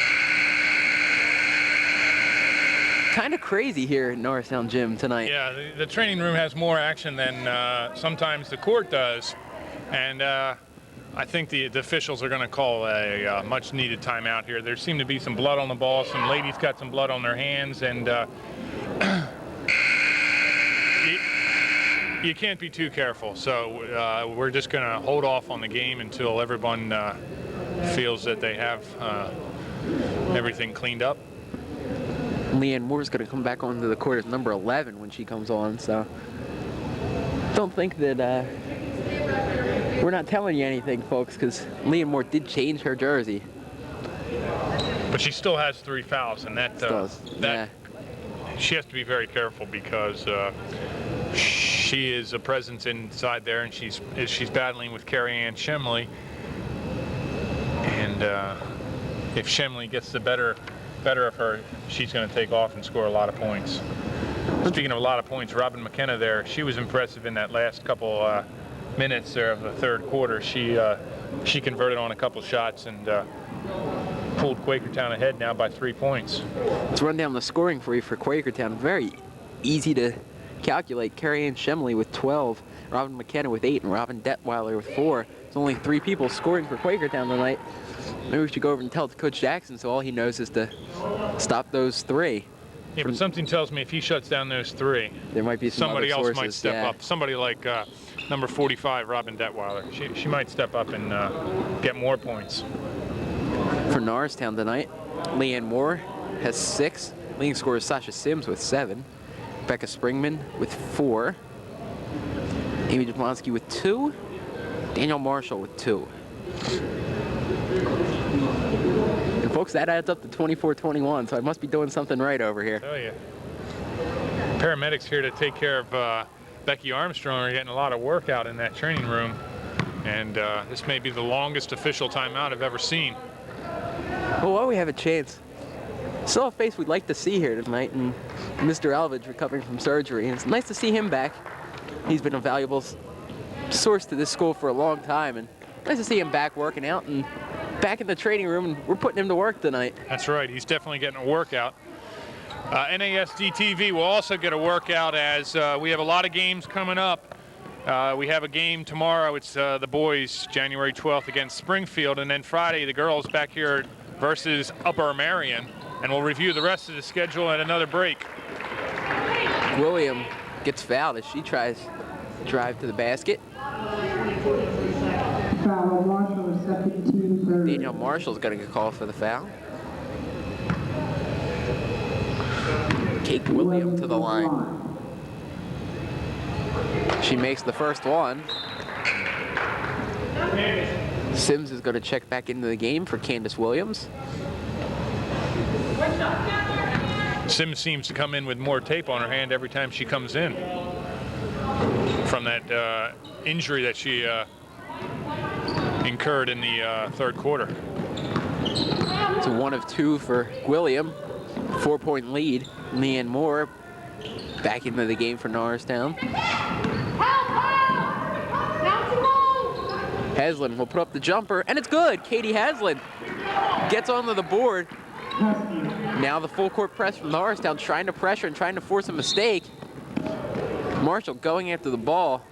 kind of crazy here at Norristown Gym tonight. Yeah, the training room has more action than sometimes the court does, and I think the officials are going to call a much-needed timeout here. There seemed to be some blood on the ball. Some ladies got some blood on their hands, and you can't be too careful. So we're just going to hold off on the game until everyone feels that they have everything cleaned up. Leanne Moore's going to come back onto the court as number 11 when she comes on, so don't think that we're not telling you anything, folks, because Leanne Moore did change her jersey. But she still has 3 fouls, and yeah. She has to be very careful because she is a presence inside there, and she's battling with Carrie Ann Shemley. And if Shemley gets the better of her, she's going to take off and score a lot of points. Speaking of a lot of points, Robin McKenna there, she was impressive in that last couple minutes there of the third quarter. She converted on a couple shots and pulled Quakertown ahead now by 3 points. Let's run down the scoring for you for Quakertown. Very easy to calculate. Carrie Ann Shemley with 12, Robin McKenna with 8, and Robin Detweiler with 4. There's only 3 people scoring for Quakertown tonight. Maybe we should go over and tell it to Coach Jackson, so all he knows is to stop those 3. Yeah, but something tells me if he shuts down those 3, there might be somebody else sources. might step up. Somebody like number 45, Robin Detweiler. She might step up and get more points. For Norristown tonight, Leanne Moore has 6. Leading scorer is Sasha Sims with 7. Becca Springman with 4. Amy Jablonski with 2. Daniel Marshall with 2. And folks, that adds up to 24-21, so I must be doing something right over here. Oh yeah. Paramedics here to take care of Becky Armstrong are getting a lot of work out in that training room. And this may be the longest official timeout I've ever seen. Well, while we have a chance, Still a face we'd like to see here tonight, and Mr. Alvidge recovering from surgery. And it's nice to see him back. He's been a valuable source to this school for a long time, and nice to see him back working out and back in the training room, and we're putting him to work tonight. That's right. He's definitely getting a workout. NASD TV will also get a workout as we have a lot of games coming up. We have a game tomorrow. It's the boys, January 12th against Springfield, and then Friday the girls back here versus Upper Marion. And we'll review the rest of the schedule at another break. William gets fouled as she tries to drive to the basket. Foul on Marshall, second team third. Danielle Marshall's going to get called for the foul. Kate William to the line. She makes the first one. Sims is going to check back into the game for Candace Williams. Sims seems to come in with more tape on her hand every time she comes in from that injury that she incurred in the third quarter. It's a 1 of 2 for William. 4-point lead. Leanne Moore back into the game for Norristown. Haslam will put up the jumper, and it's good. Katie Haslam gets onto the board. Now the full court press from Norristown, trying to pressure and trying to force a mistake. Marshall going after the ball.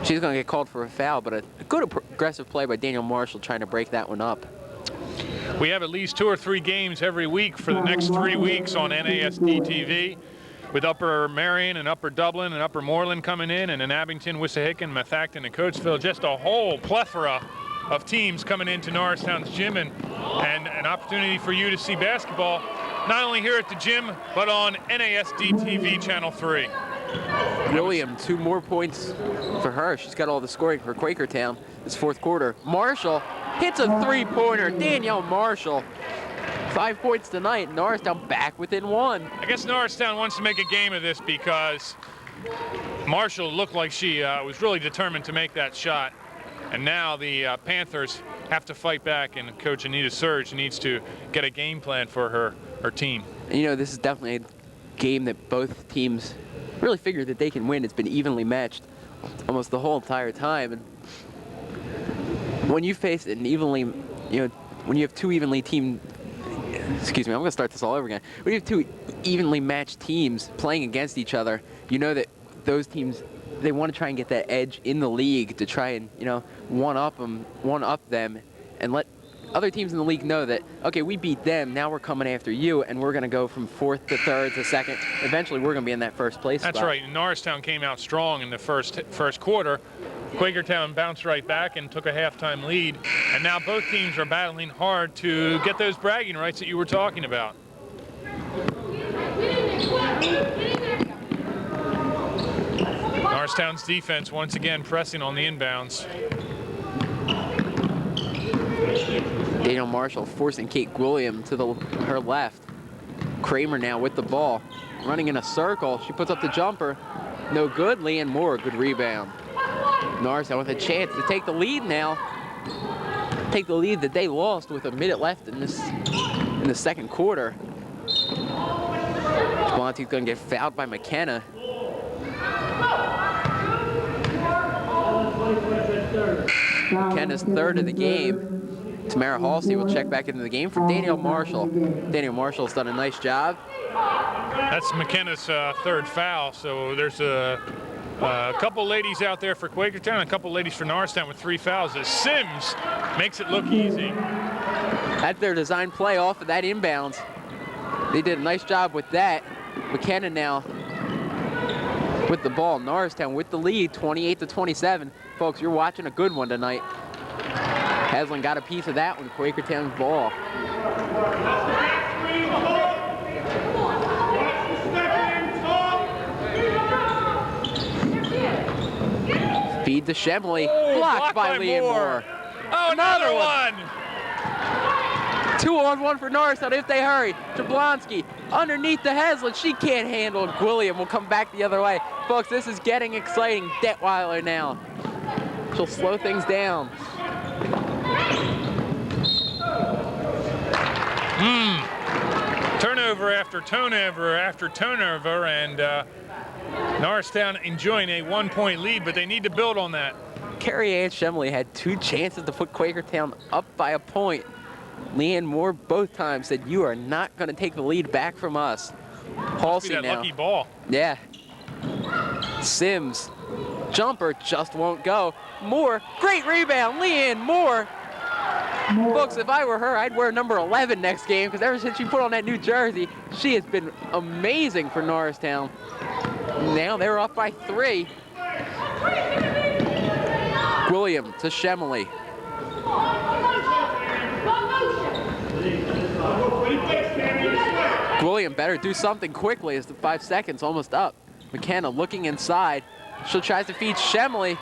She's going to get called for a foul, but a good aggressive play by Danielle Marshall trying to break that one up. We have at least 2 or 3 games every week for the next 3 weeks on NASD TV, with Upper Marion and Upper Dublin and Upper Moreland coming in, and in Abington, Wissahickon, Methacton, and Coatesville. Just a whole plethora of teams coming into Norristown's gym, and an opportunity for you to see basketball, not only here at the gym, but on NASD TV Channel 3. William, 2 more points for her. She's got all the scoring for Quakertown this fourth quarter. Marshall hits a 3-pointer. Danielle Marshall, 5 points tonight. Norristown back within 1. I guess Norristown wants to make a game of this because Marshall looked like she was really determined to make that shot. And now the Panthers have to fight back, and Coach Anita Surge needs to get a game plan for her team. You know, this is definitely a game that both teams really figure that they can win. It's been evenly matched almost the whole entire time. And when you face an evenly, when you have 2 evenly team, excuse me, I'm going to start this all over again. When you have 2 evenly matched teams playing against each other, you know that those teams, they want to try and get that edge in the league to try and, one up them and let other teams in the league know that, okay, we beat them, now we're coming after you, and we're going to go from 4th to 3rd to 2nd. Eventually, we're going to be in that first place That's spot. right. Norristown came out strong in the first quarter. Quakertown bounced right back and took a halftime lead, and now both teams are battling hard to get those bragging rights that you were talking about. Norristown's defense once again pressing on the inbounds. Danielle Marshall forcing Kate William to her left. Kramer now with the ball, running in a circle. She puts up the jumper. No good. Leanne Moore, good rebound. Norristown with a chance to take the lead now. Take the lead that they lost with a minute left in the second quarter. Jablonski's going to get fouled by McKenna. McKenna's 3rd of the game. Tamara Halsey will check back into the game for Danielle Marshall. Danielle Marshall's done a nice job. That's McKenna's 3rd foul, so there's a couple ladies out there for Quakertown, a couple ladies for Norristown with 3 fouls as Sims makes it look easy. That's their design play off of that inbound. They did a nice job with that. McKenna now with the ball. Norristown with the lead, 28-27. Folks, you're watching a good one tonight. Haslam got a piece of that one, Quakertown's ball. Feed to Shemley, blocked by Leanne Moore. Oh, another one! 2-on-1 for Norristown if they hurry. Jablonski underneath the Haslam. She can't handle it. William will come back the other way. Folks, this is getting exciting. Detweiler now. She'll slow things down. turnover after turnover after turnover, and Norristown enjoying a 1-point lead, but they need to build on that. Carrie Ann Shemley had 2 chances to put Quakertown up by a point. Leanne Moore both times said, "You are not going to take the lead back from us." Halsey that now. Lucky ball. Yeah. Sims. Jumper just won't go. Moore, great rebound. Leanne Moore. Folks, if I were her, I'd wear number 11 next game, because ever since she put on that new jersey, she has been amazing for Norristown. Now they're up by 3. William to Shemley. William better do something quickly as the 5 seconds almost up. McKenna looking inside. She tries to feed Shemley.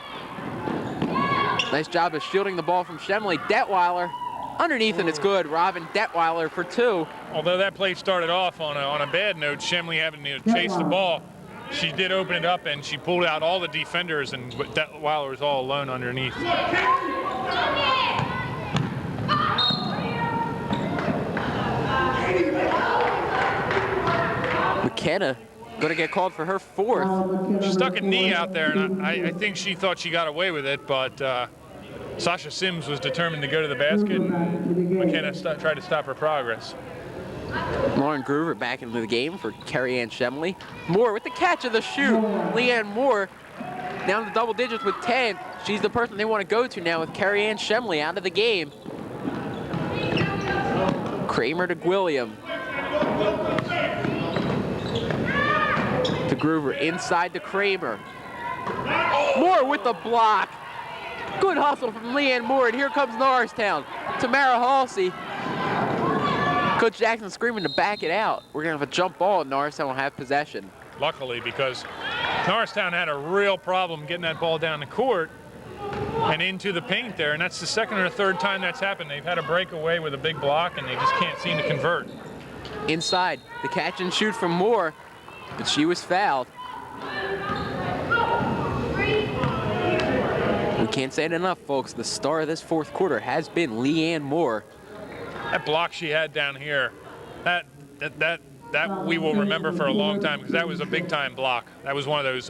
Nice job of shielding the ball from Shemley. Detweiler underneath, and it's good. Robin Detweiler for 2. Although that play started off on a bad note, Shemley having to chase the ball, she did open it up and she pulled out all the defenders, and Detweiler was all alone underneath. McKenna going to get called for her 4th. She stuck a knee out there, and I think she thought she got away with it, but Sasha Sims was determined to go to the basket, and McKenna tried to stop her progress. Lauren Groover back into the game for Carrie Ann Shemley. Moore with the catch of the shoot. Leanne Moore down to double digits with 10. She's the person they want to go to now with Carrie Ann Shemley out of the game. Kramer to Gwilliam. To Groover, inside to Kramer. Moore with the block. Good hustle from Leanne Moore, and here comes Norristown. Tamara Halsey. Coach Jackson screaming to back it out. We're going to have a jump ball, and Norristown will have possession. Luckily, because Norristown had a real problem getting that ball down the court and into the paint there, and that's the 2nd or 3rd time that's happened. They've had a breakaway with a big block, and they just can't seem to convert. Inside, the catch and shoot from Moore, but she was fouled. We can't say it enough, folks. The star of this 4th quarter has been Leanne Moore. That block she had down here, that we will remember for a long time, because that was a big-time block. That was one of those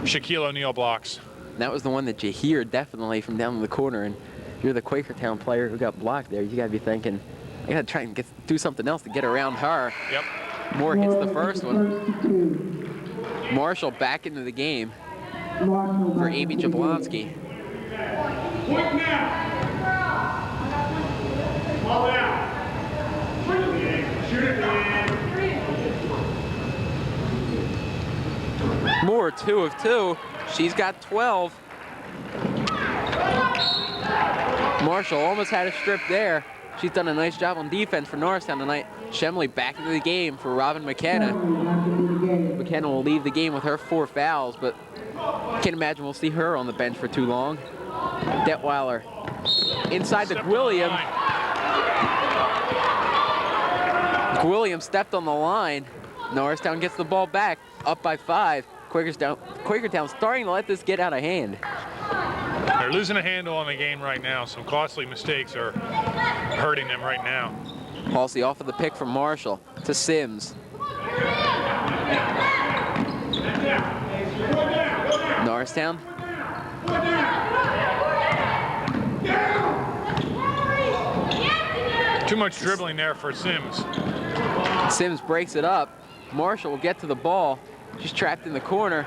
Shaquille O'Neal blocks. That was the one that you hear definitely from down in the corner, and you're the Quakertown player who got blocked there. You got to be thinking, I got to try and do something else to get around her. Yep. Moore hits the first one. Marshall back into the game for Amy Jablonski. Point now. Ball out. Shoot it, man. Moore 2 of 2. She's got 12. Marshall almost had a strip there. She's done a nice job on defense for Norristown tonight. Shemley back into the game for Robin McKenna. McKenna will leave the game with her 4 fouls, but can't imagine we'll see her on the bench for too long. Detweiler inside to Gwilliam. Gwilliam stepped on the line. Norristown gets the ball back, up by 5. Quakertown starting to let this get out of hand. They're losing a handle on the game right now. Some costly mistakes are hurting them right now. Halsey off of the pick from Marshall to Sims. Norristown. Too much dribbling there for Sims. Sims breaks it up. Marshall will get to the ball. She's trapped in the corner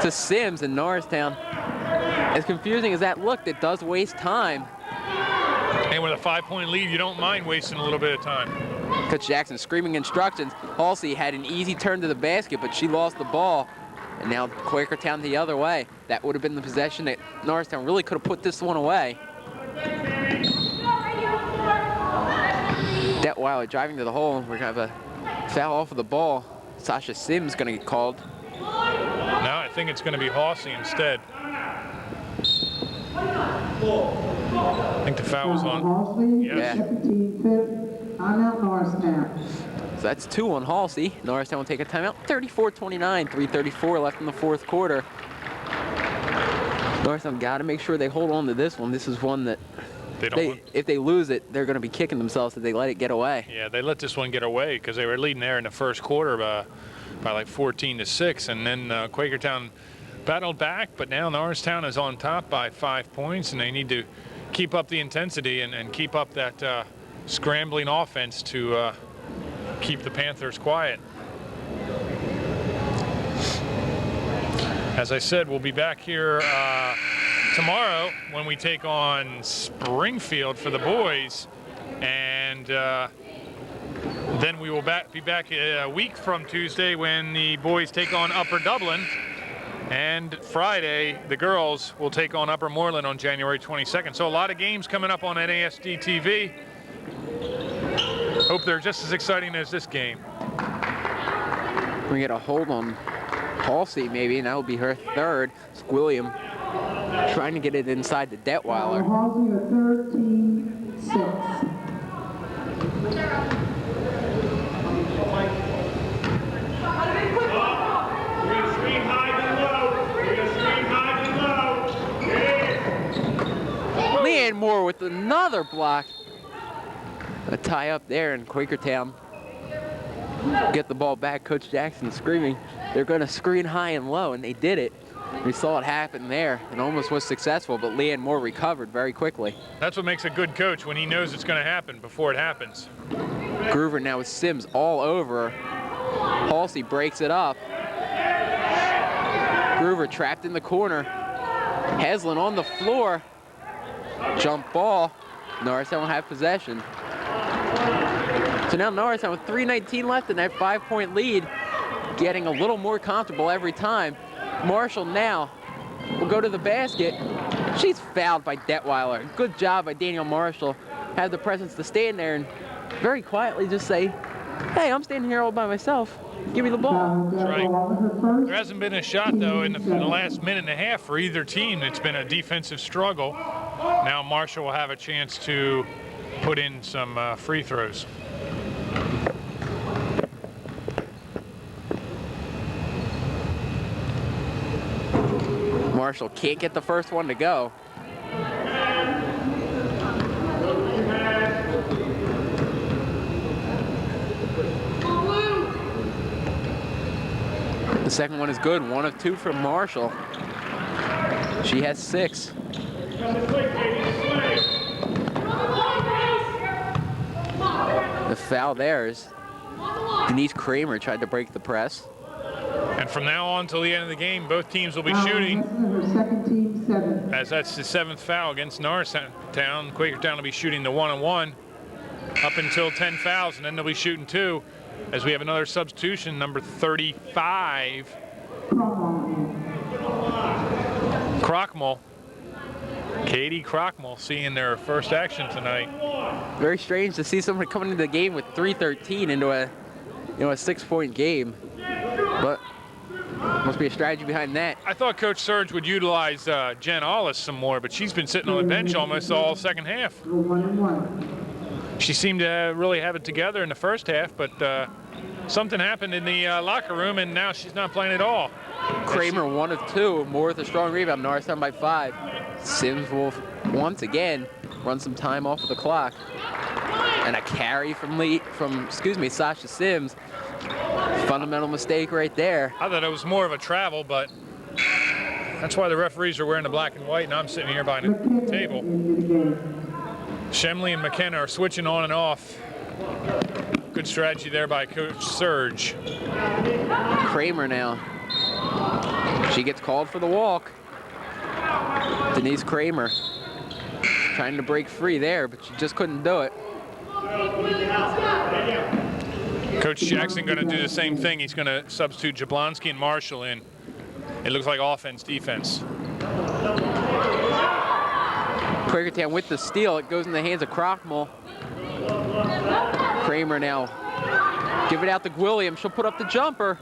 to Sims, and Norristown. As confusing as that looked, it does waste time. And with a 5-point lead, you don't mind wasting a little bit of time. Coach Jackson screaming instructions. Halsey had an easy turn to the basket, but she lost the ball. And now Quakertown the other way. That would have been the possession that Norristown really could have put this one away. Detweiler driving to the hole. We're going to have a foul off of the ball. Sasha Sims going to get called. No, I think it's going to be Halsey instead. I think the foul was on. Halsey, Yes. 17-5. I'm out Norristown. So that's 2 on Halsey. Norristown will take a timeout. 34-29, 3:34 left in the 4th quarter. Norristown got to make sure they hold on to this one. This is one that If they lose it, they're going to be kicking themselves if they let it get away. Yeah, they let this one get away because they were leading there in the first quarter by like 14-6, and then Quakertown battled back, but now Norristown is on top by 5 points, and they need to keep up the intensity and keep up that scrambling offense to keep the Panthers quiet. As I said, we'll be back here tomorrow when we take on Springfield for the boys, and then we will be back a week from Tuesday when the boys take on Upper Dublin, and Friday the girls will take on Upper Moreland on January 22nd. So a lot of games coming up on NASD TV. Hope they're just as exciting as this game. We get a hold on Halsey maybe, and that will be her third. It's William trying to get it inside the Detweiler. Halsey, a 13-6. Leanne Moore with another block. A tie up there in Quakertown. Get the ball back. Coach Jackson screaming, they're going to screen high and low, and they did it. We saw it happen there and almost was successful, but Leanne Moore recovered very quickly. That's what makes a good coach, when he knows it's going to happen before it happens. Groover now with Sims all over. Halsey breaks it up. Groover trapped in the corner. Heslin on the floor. Jump ball. Norristown will have possession. So now Norristown with 3:19 left in that 5-point lead, getting a little more comfortable every time. Marshall now will go to the basket. She's fouled by Detweiler. Good job by Daniel Marshall. Had the presence to stand there and very quietly just say, hey, I'm standing here all by myself. Give me the ball. That's right. There hasn't been a shot, though, in the last minute and a half for either team. It's been a defensive struggle. Now Marshall will have a chance to put in some free throws. Marshall can't get the first one to go. The second one is good. 1 of 2 from Marshall. She has 6. The foul there is Denise Kramer tried to break the press. And from now on till the end of the game, both teams will be shooting. Second team, 7. As that's the 7th foul against Norristown. Quakertown will be shooting the 1-on-1 up until 10 fouls, and then they'll be shooting 2 as we have another substitution, number 35. Crockmull. Katie Crockmull seeing their first action tonight. Very strange to see someone coming into the game with 3:13 into a 6-point game, but must be a strategy behind that. I thought Coach Surge would utilize Jen Ollis some more, but she's been sitting on the bench almost all second half. 1-1. She seemed to really have it together in the first half, but something happened in the locker room, and now she's not playing at all. Kramer 1 of 2, Moore with a strong rebound. Norristown by 5. Sims will once again run some time off of the clock, and a carry from Sasha Sims. Fundamental mistake right there. I thought it was more of a travel, but that's why the referees are wearing the black and white, and I'm sitting here behind the table. Shemley and McKenna are switching on and off. Good strategy there by Coach Surge. Kramer now. She gets called for the walk. Denise Kramer trying to break free there, but she just couldn't do it. Coach Jackson going to do the same thing. He's going to substitute Jablonski and Marshall in. It looks like offense, defense. Quakertown with the steal. It goes in the hands of Crockmull. Kramer now. Give it out to Gwilliam. She'll put up the jumper.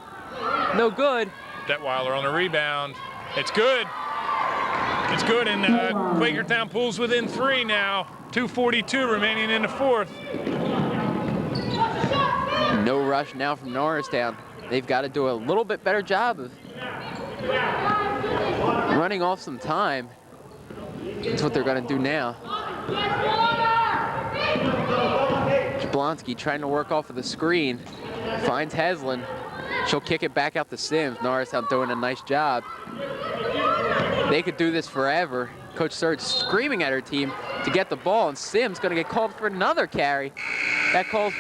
No good. Detweiler on the rebound. It's good. It's good, and Quakertown pulls within 3 now. 2:42 remaining in the fourth. No rush now from Norristown. They've got to do a little bit better job of running off some time. That's what they're going to do now. Jablonski trying to work off of the screen. Finds Heslin. She'll kick it back out to Sims. Norristown doing a nice job. They could do this forever. Coach Surge screaming at her team to get the ball, and Sims going to get called for another carry. That call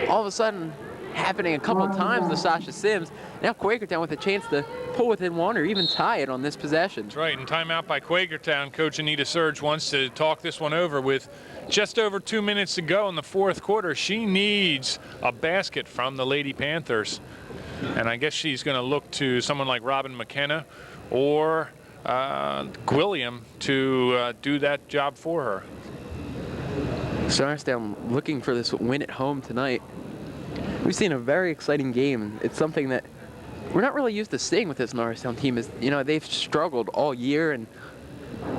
all of a sudden happening a couple of times to Sasha Sims. Now Quakertown with a chance to pull within one or even tie it on this possession. That's right, and timeout by Quakertown. Coach Anita Surge wants to talk this one over with just over 2 minutes to go in the fourth quarter. She needs a basket from the Lady Panthers. And I guess she's going to look to someone like Robin McKenna or Gwilliam to do that job for her. Norristown looking for this win at home tonight. We've seen a very exciting game. It's something that we're not really used to seeing with this Norristown team. Is, you know, they've struggled all year, and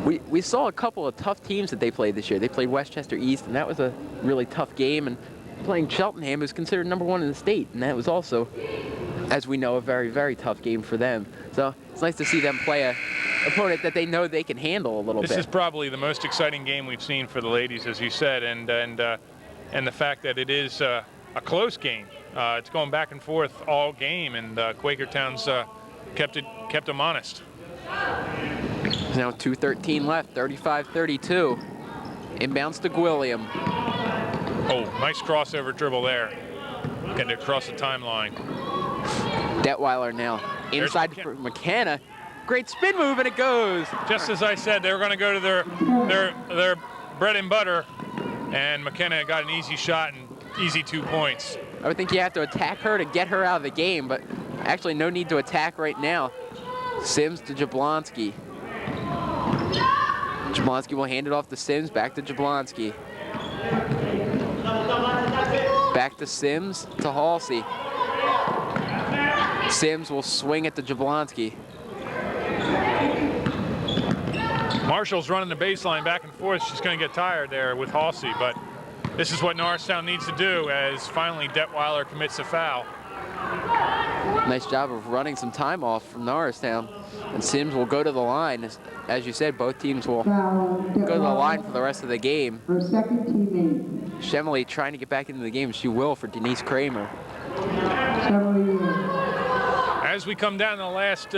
we saw a couple of tough teams that they played this year. They played Westchester East, and that was a really tough game. And playing Cheltenham, who's considered #1 in the state, and that was also, as we know, a very, very tough game for them. So it's nice to see them play a opponent that they know they can handle a little bit. This is probably the most exciting game we've seen for the ladies, as you said, and the fact that it is a close game. It's going back and forth all game, and Quakertown's kept them honest. There's now 2:13 left, 35-32. Inbounds to Gwilliam. Oh, nice crossover dribble there. Getting across the timeline. Detweiler now inside for McKenna. Great spin move, and it goes. Just as I said, they were going to go to their bread and butter, and McKenna got an easy shot and easy 2 points. I would think you have to attack her to get her out of the game, but actually no need to attack right now. Sims to Jablonski. Jablonski will hand it off to Sims, back to Jablonski. Back to Sims to Halsey. Sims will swing it to Jablonski. Marshall's running the baseline back and forth. She's going to get tired there with Halsey, but this is what Norristown needs to do as finally Detweiler commits a foul. Nice job of running some time off from Norristown. And Sims will go to the line. As you said, both teams will go to the line for the rest of the game. Her second teammate. Shemley trying to get back into the game. She will for Denise Kramer. As we come down to the last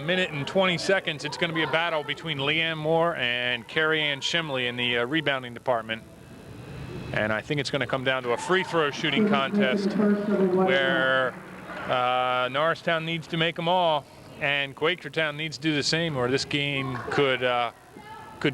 minute and 20 seconds, it's going to be a battle between Leanne Moore and Carrie Ann Shimley in the rebounding department. And I think it's going to come down to a free throw shooting contest where Norristown needs to make them all, and Quakertown needs to do the same, or this game could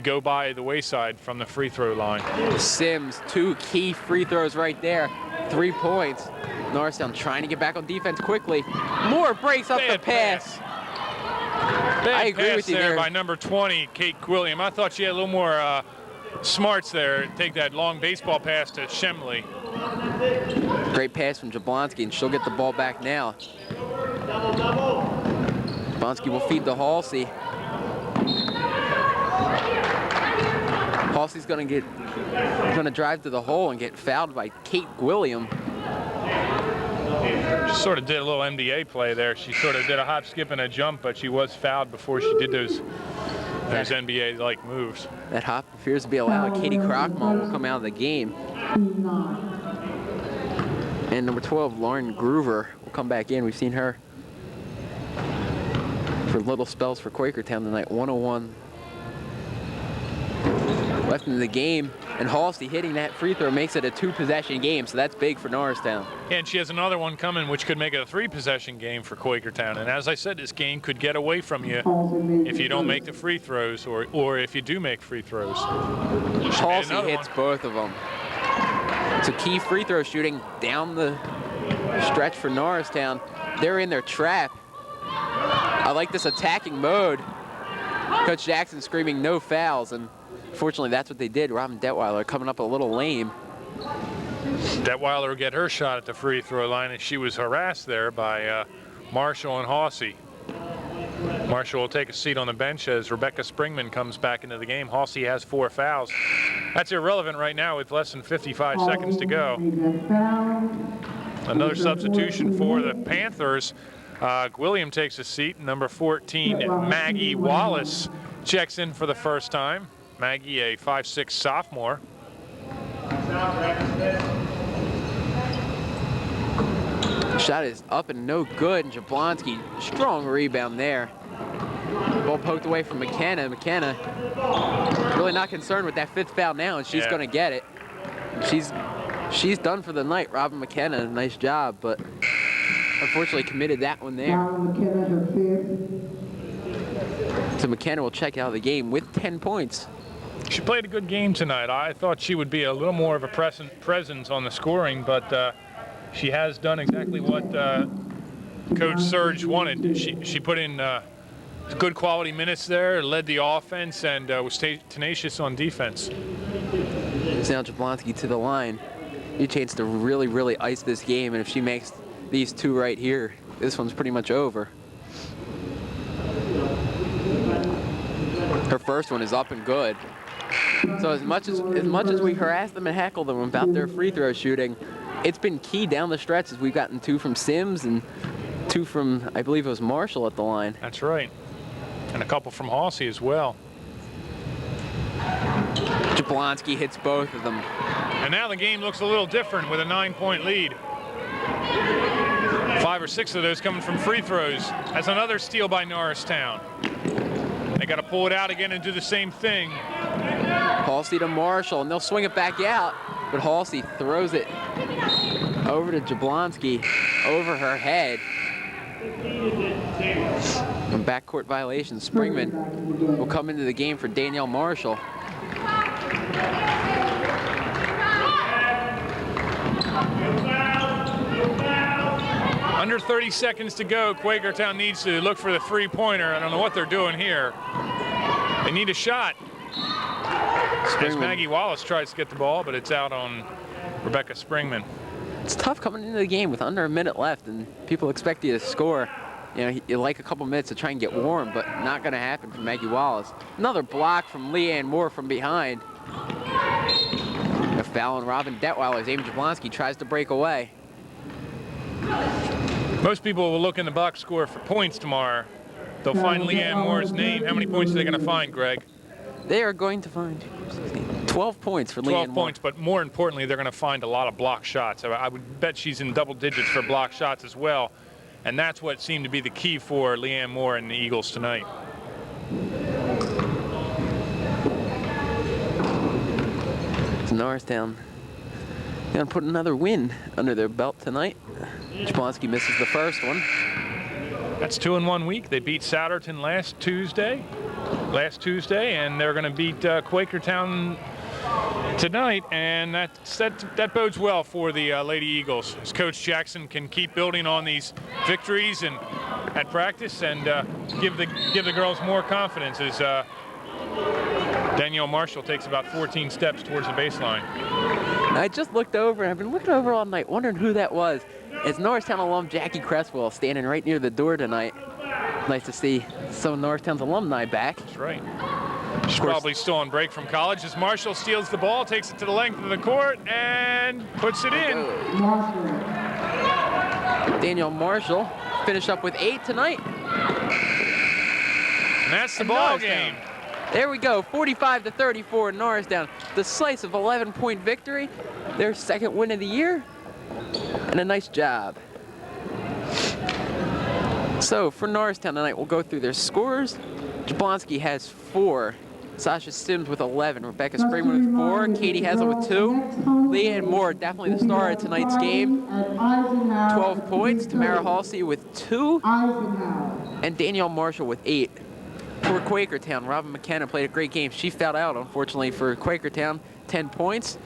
go by the wayside from the free throw line. Sims, 2 key free throws right there. 3 points. Norristown trying to get back on defense quickly. Moore breaks up the pass. I agree with you there. By number 20, Kate Quilliam. I thought she had a little more smarts there. Take that long baseball pass to Shemley. Great pass from Jablonski, and she'll get the ball back now. Jablonski will feed to Halsey. Halsey's going to drive to the hole and get fouled by Kate Gwilliam. She sort of did a little MDA play there. She sort of did a hop, skip, and a jump, but she was fouled before she did those NBA-like moves. That hop appears to be allowed. Katie Krockmall will come out of the game. And number 12, Lauren Groover, will come back in. We've seen her for little spells for Quakertown tonight. 101 left in the game, and Halsey hitting that free throw makes it a 2-possession game, so that's big for Norristown. And she has another one coming, which could make it a 3-possession game for Quakertown. And as I said, this game could get away from you if you don't make the free throws, or if you do make free throws. Halsey hits both of them. So key free throw shooting down the stretch for Norristown. They're in their trap. I like this attacking mode. Coach Jackson screaming no fouls, and fortunately that's what they did. Robin Detweiler coming up a little lame. Detweiler will get her shot at the free throw line, and she was harassed there by Marshall and Halsey. Marshall will take a seat on the bench as Rebecca Springman comes back into the game. Halsey has 4 fouls. That's irrelevant right now with less than 55 seconds to go. Another substitution for the Panthers. Gwilliam takes a seat. Number 14, Maggie Wallace, checks in for the first time. Maggie, a 5'6" sophomore. Shot is up and no good. And Jablonski, strong rebound there. Ball poked away from McKenna. McKenna really not concerned with that fifth foul now, and she's going to get it. She's done for the night. Robin McKenna, nice job, but unfortunately committed that one there. McKenna, her fifth. So McKenna will check out of the game with 10 points. She played a good game tonight. I thought she would be a little more of a presence on the scoring, but she has done exactly what Coach Surge wanted. She put in good quality minutes there, led the offense, and was tenacious on defense. It's now Jablonski to the line. He chance to really, really ice this game, and if she makes these two right here, this one's pretty much over. Her first one is up and good. So as much as we harass them and heckle them about their free throw shooting, it's been key down the stretch as we've gotten 2 from Sims and 2 from, I believe it was Marshall at the line. That's right. And a couple from Halsey as well. Jablonski hits both of them. And now the game looks a little different with a 9-point lead. 5 or 6 of those coming from free throws. That's another steal by Norristown. They got to pull it out again and do the same thing. Halsey to Marshall, and they'll swing it back out, but Halsey throws it over to Jablonski, over her head. And backcourt violation. Springman will come into the game for Danielle Marshall. Under 30 seconds to go. Quakertown needs to look for the three-pointer. I don't know what they're doing here. They need a shot. As Maggie Wallace tries to get the ball, but it's out on Rebecca Springman. It's tough coming into the game with under a minute left, and people expect you to score. You know, you like a couple minutes to try and get warm, but not going to happen for Maggie Wallace. Another block from Leanne Moore from behind. A foul on Robin Detweiler as Amy Jablonski tries to break away. Most people will look in the box score for points tomorrow. They'll find Leanne Moore's name. How many points are they going to find, Greg? They are going to find 12 points for Leanne Moore. 12 points, but more importantly, they're going to find a lot of block shots. I would bet she's in double digits for block shots as well. And that's what seemed to be the key for Leanne Moore and the Eagles tonight. So Norristown going to put another win under their belt tonight. Jablonski misses the first one. That's 2 in 1 week. They beat Souderton last Tuesday, and they're going to beat Quakertown tonight, and that bodes well for the Lady Eagles. As Coach Jackson can keep building on these victories and at practice, and give the girls more confidence as Danielle Marshall takes about 14 steps towards the baseline. I just looked over, and I've been looking over all night, wondering who that was. It's Norristown alum Jackie Cresswell standing right near the door tonight. Nice to see some of Norristown's alumni back. That's right. She's probably still on break from college as Marshall steals the ball, takes it to the length of the court, and puts it in. Danielle Marshall finished up with 8 tonight. And that's the ball game. There we go, 45-34 Norristown. Decisive 11-point victory. Their second win of the year. And a nice job. So for Norristown tonight, we'll go through their scores. Jablonski has 4. Sasha Sims with 11. Rebecca Springman with 4. Katie Hazel with 2. Leanne Moore, definitely the star of tonight's game. 12 points. Tamara Halsey with 2. And Danielle Marshall with 8. For Quakertown, Robin McKenna played a great game. She fouled out, unfortunately, for Quakertown. 10 points.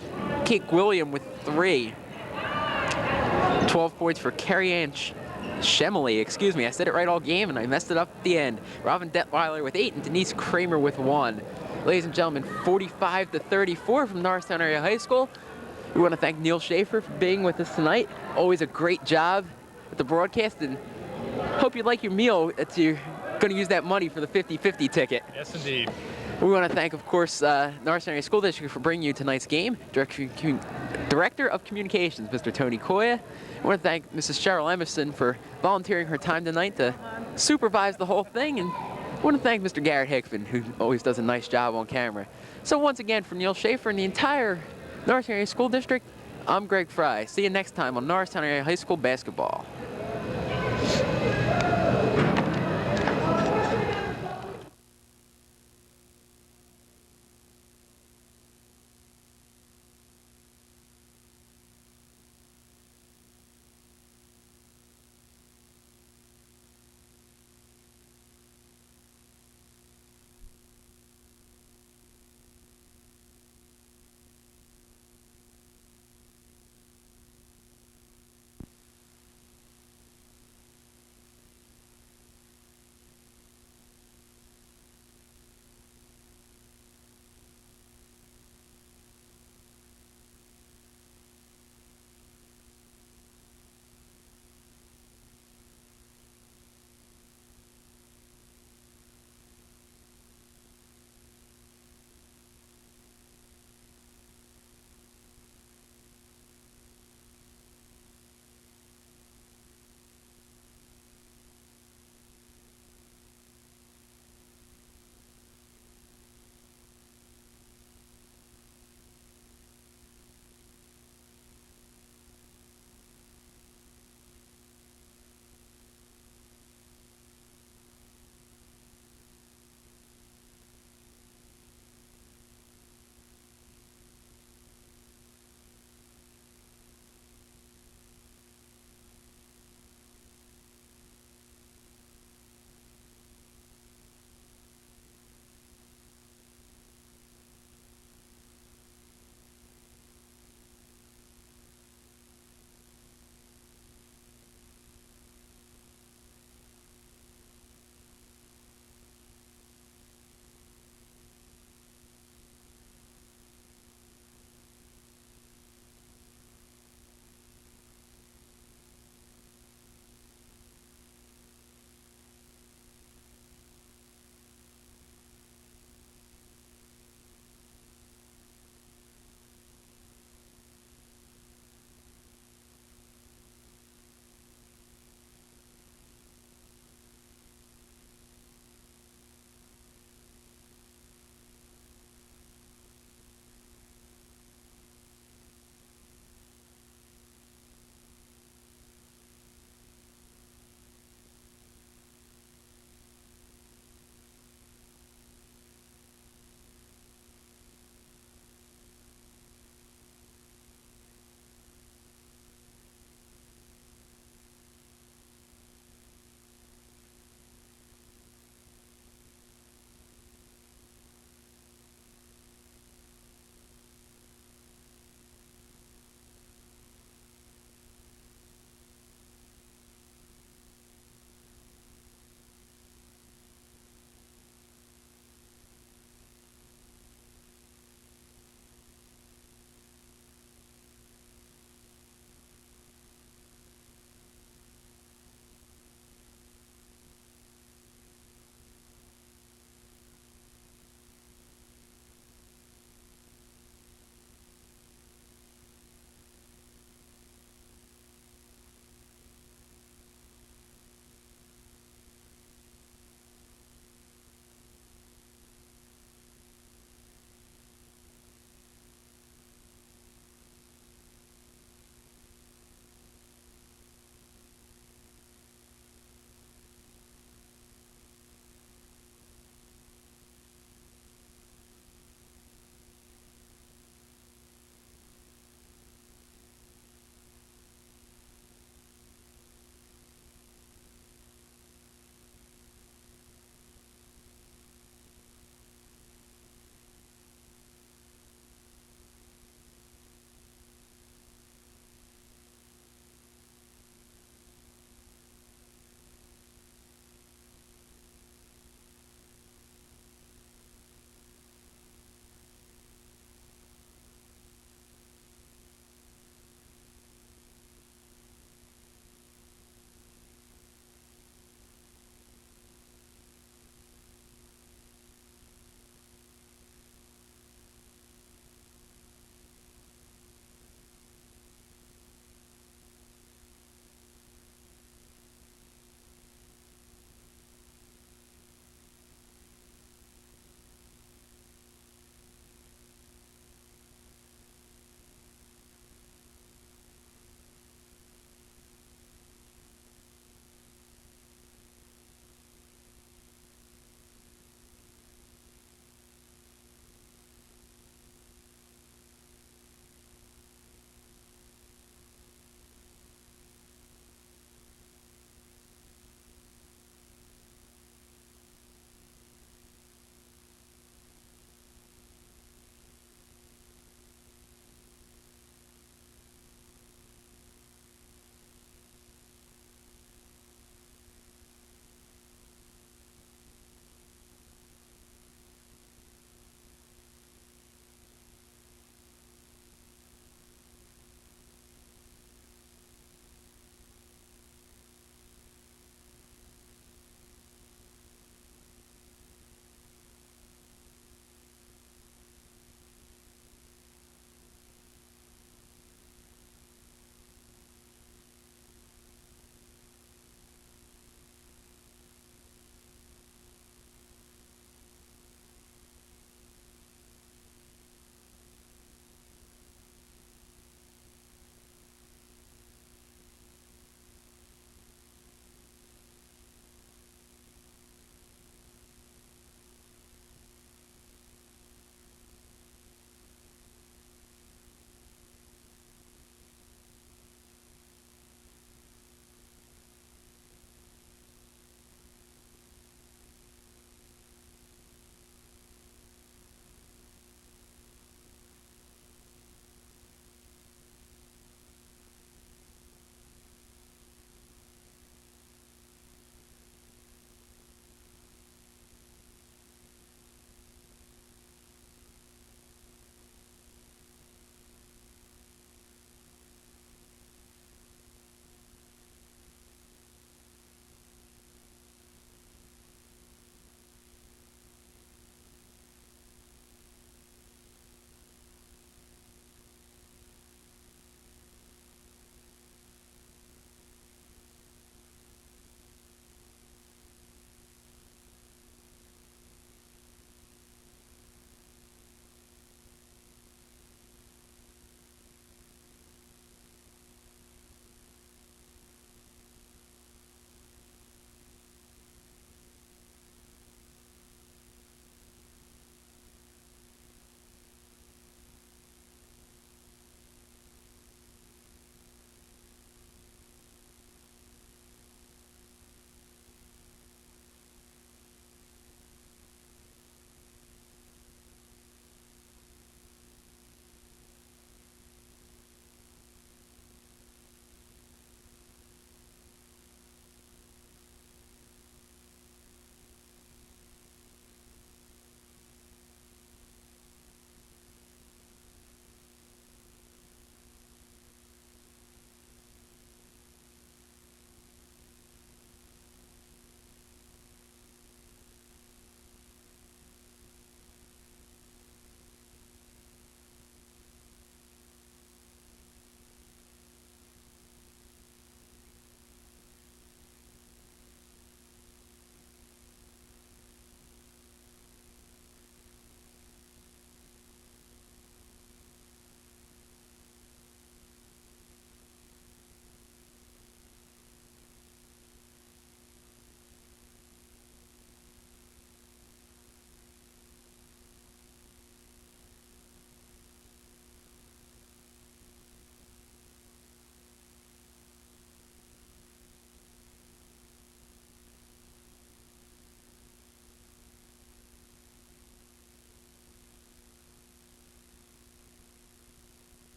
Kate William with 3. 12 points for Carrie Ann Shemley, excuse me, I said it right all game and I messed it up at the end. Robin Detweiler with 8 and Denise Kramer with 1. Ladies and gentlemen, 45-34 from Norristown Area High School. We want to thank Neil Schaefer for being with us tonight. Always a great job at the broadcast, and hope you like your meal that you're going to use that money for the 50-50 ticket. Yes, indeed. We want to thank, of course, Norristown Area School District for bringing you tonight's game. Director of Communications, Mr. Tony Koya. I want to thank Mrs. Cheryl Emerson for volunteering her time tonight to supervise the whole thing and I want to thank Mr. Garrett Hickman, who always does a nice job on camera. So once again, for Neil Schaefer and the entire Norristown Area School District, I'm Greg Fry. See you next time on Norristown Area High School Basketball.